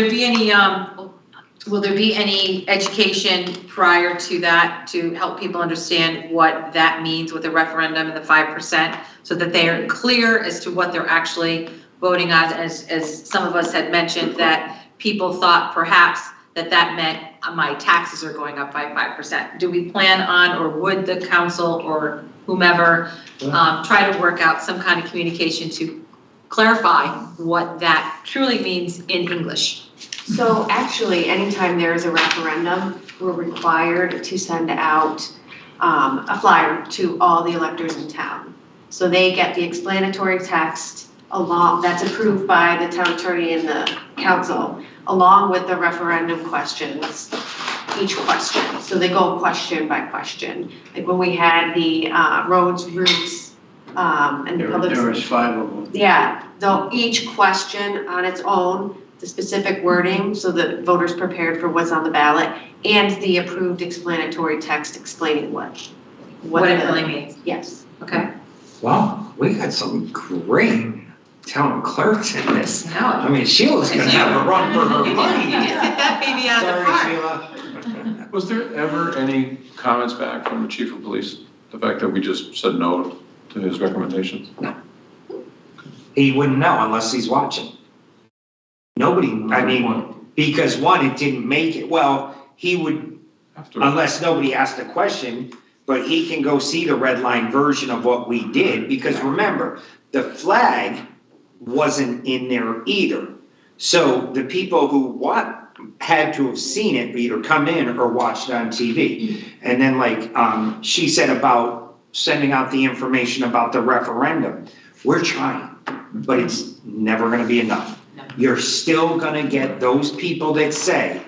there be any education prior to that to help people understand what that means with the referendum and the 5%? So that they are clear as to what they're actually voting on, as some of us had mentioned, that people thought perhaps that meant my taxes are going up by 5%. Do we plan on, or would the council or whomever, try to work out some kind of communication to clarify what that truly means in English? So actually, anytime there is a referendum, we're required to send out a flyer to all the electors in town. So they get the explanatory text along, that's approved by the town attorney and the council, along with the referendum questions, each question. So they go question by question. Like when we had the roads, routes, and the public. There was 5 of them. Yeah, though each question on its own, the specific wording, so that voters prepared for what's on the ballot, and the approved explanatory text explaining what What it the- really means, Yes. okay? Well, we got some great town clerks in this. No. I mean, Sheila's gonna have a run for her money. You just hit that baby out of the park. Sorry, Sheila. Was there ever any comments back from the chief of police? The fact that we just said no to his recommendations? He wouldn't know unless he's watching. Nobody, I mean, because one, it didn't make it, well, he would, After, unless nobody asked a question, but he can go see the red line version of what we did, because remember, the flag wasn't in there either. So the people who had to have seen it, either come in or watched it on TV. And then like, she said about sending out the information about the referendum, we're trying, but it's never gonna be enough. You're still gonna get those people that say,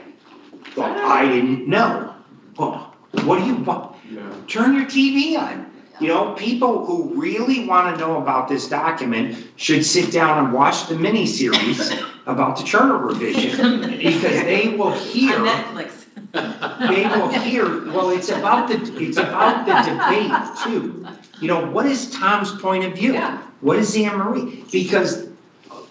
Well, I didn't know. Well, what do you want? Turn your TV on. You know, people who really want to know about this document should sit down and watch the mini-series about the charter revision, because they will hear, On Netflix. they will hear, well, it's about the debate too. You know, what is Tom's point of view? Yeah. What is Anne Marie? Because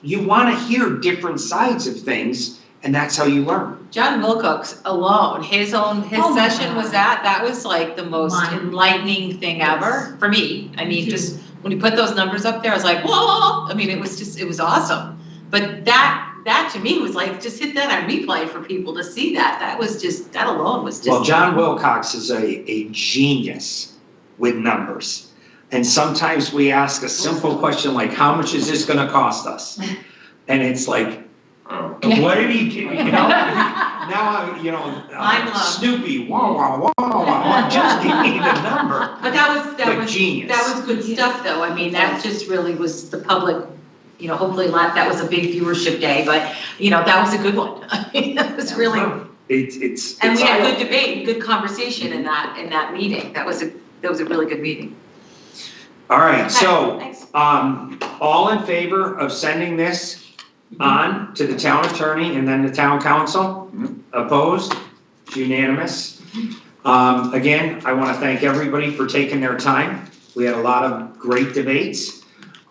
you want to hear different sides of things, and that's how you learn. John Wilcox alone, his Oh my session was God. that was like the most Mind- enlightening thing ever for me. I mean, just when you put those numbers up there, I was like, whoa, I mean, it was awesome. But that to me was like, just hit that on replay for people to see that. That alone was just. Well, John Wilcox is a genius with numbers. And sometimes we ask a simple question like, how much is this gonna cost us? And it's like, what did he do, you know? Now, you know, Mind blown. Snoopy, wah, wah, wah, wah, just give me the number. But that Like was genius. That was good stuff though. I mean, that just really was the public, you know, hopefully that was a big viewership day, but you know, that was a good one. I mean, that was really, It's. and we had good debate, good conversation in that meeting. That was a really good meeting. All right, so, Thanks. all in favor of sending this on to the town attorney and then the town council? Opposed? It's unanimous. Again, I want to thank everybody for taking their time. We had a lot of great debates.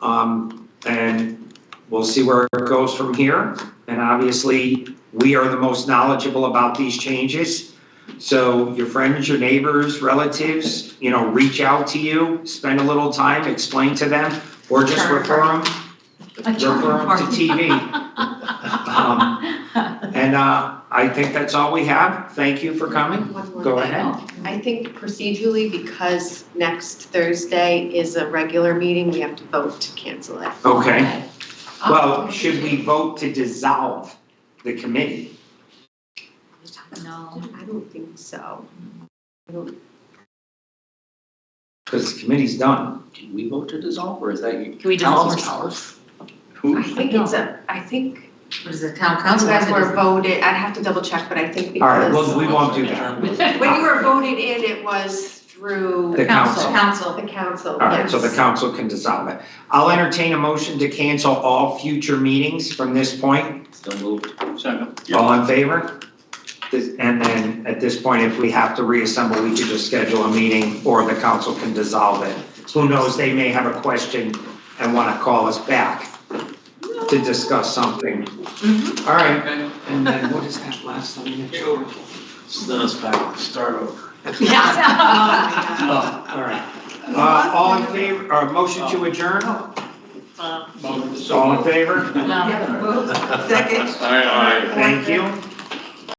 And we'll see where it goes from here. And obviously, we are the most knowledgeable about these changes. So your friends, your neighbors, relatives, you know, reach out to you, spend a little time, explain to them, or just refer them to TV. And I think that's all we have. Thank you for coming. One more Go thing. ahead. I think procedurally, because next Thursday is a regular meeting, we have to vote to cancel it. Okay. Well, should we vote to dissolve the committee? No. I don't think so. Because the committee's done. Can we vote to dissolve, or is that you? Can we dissolve Council's ourselves? I think I think What is the town you council? guys were voted, I'd have to double check, but I think All right, because well, we won't do that. when you were voted in, it was through The council. Council. the council, All right, so the yes. council can dissolve it. I'll entertain a motion to cancel all future meetings from this point. Still moved. Second. All in favor? And then at this point, if we have to reassemble, we could just schedule a meeting or the council can dissolve it. Who knows, they may have a question and want to call us back to discuss something. All right, and then what is that last one? Send us back, start over. Oh, all right. All in favor, or motion to adjourn? All in favor? Second. Thank you.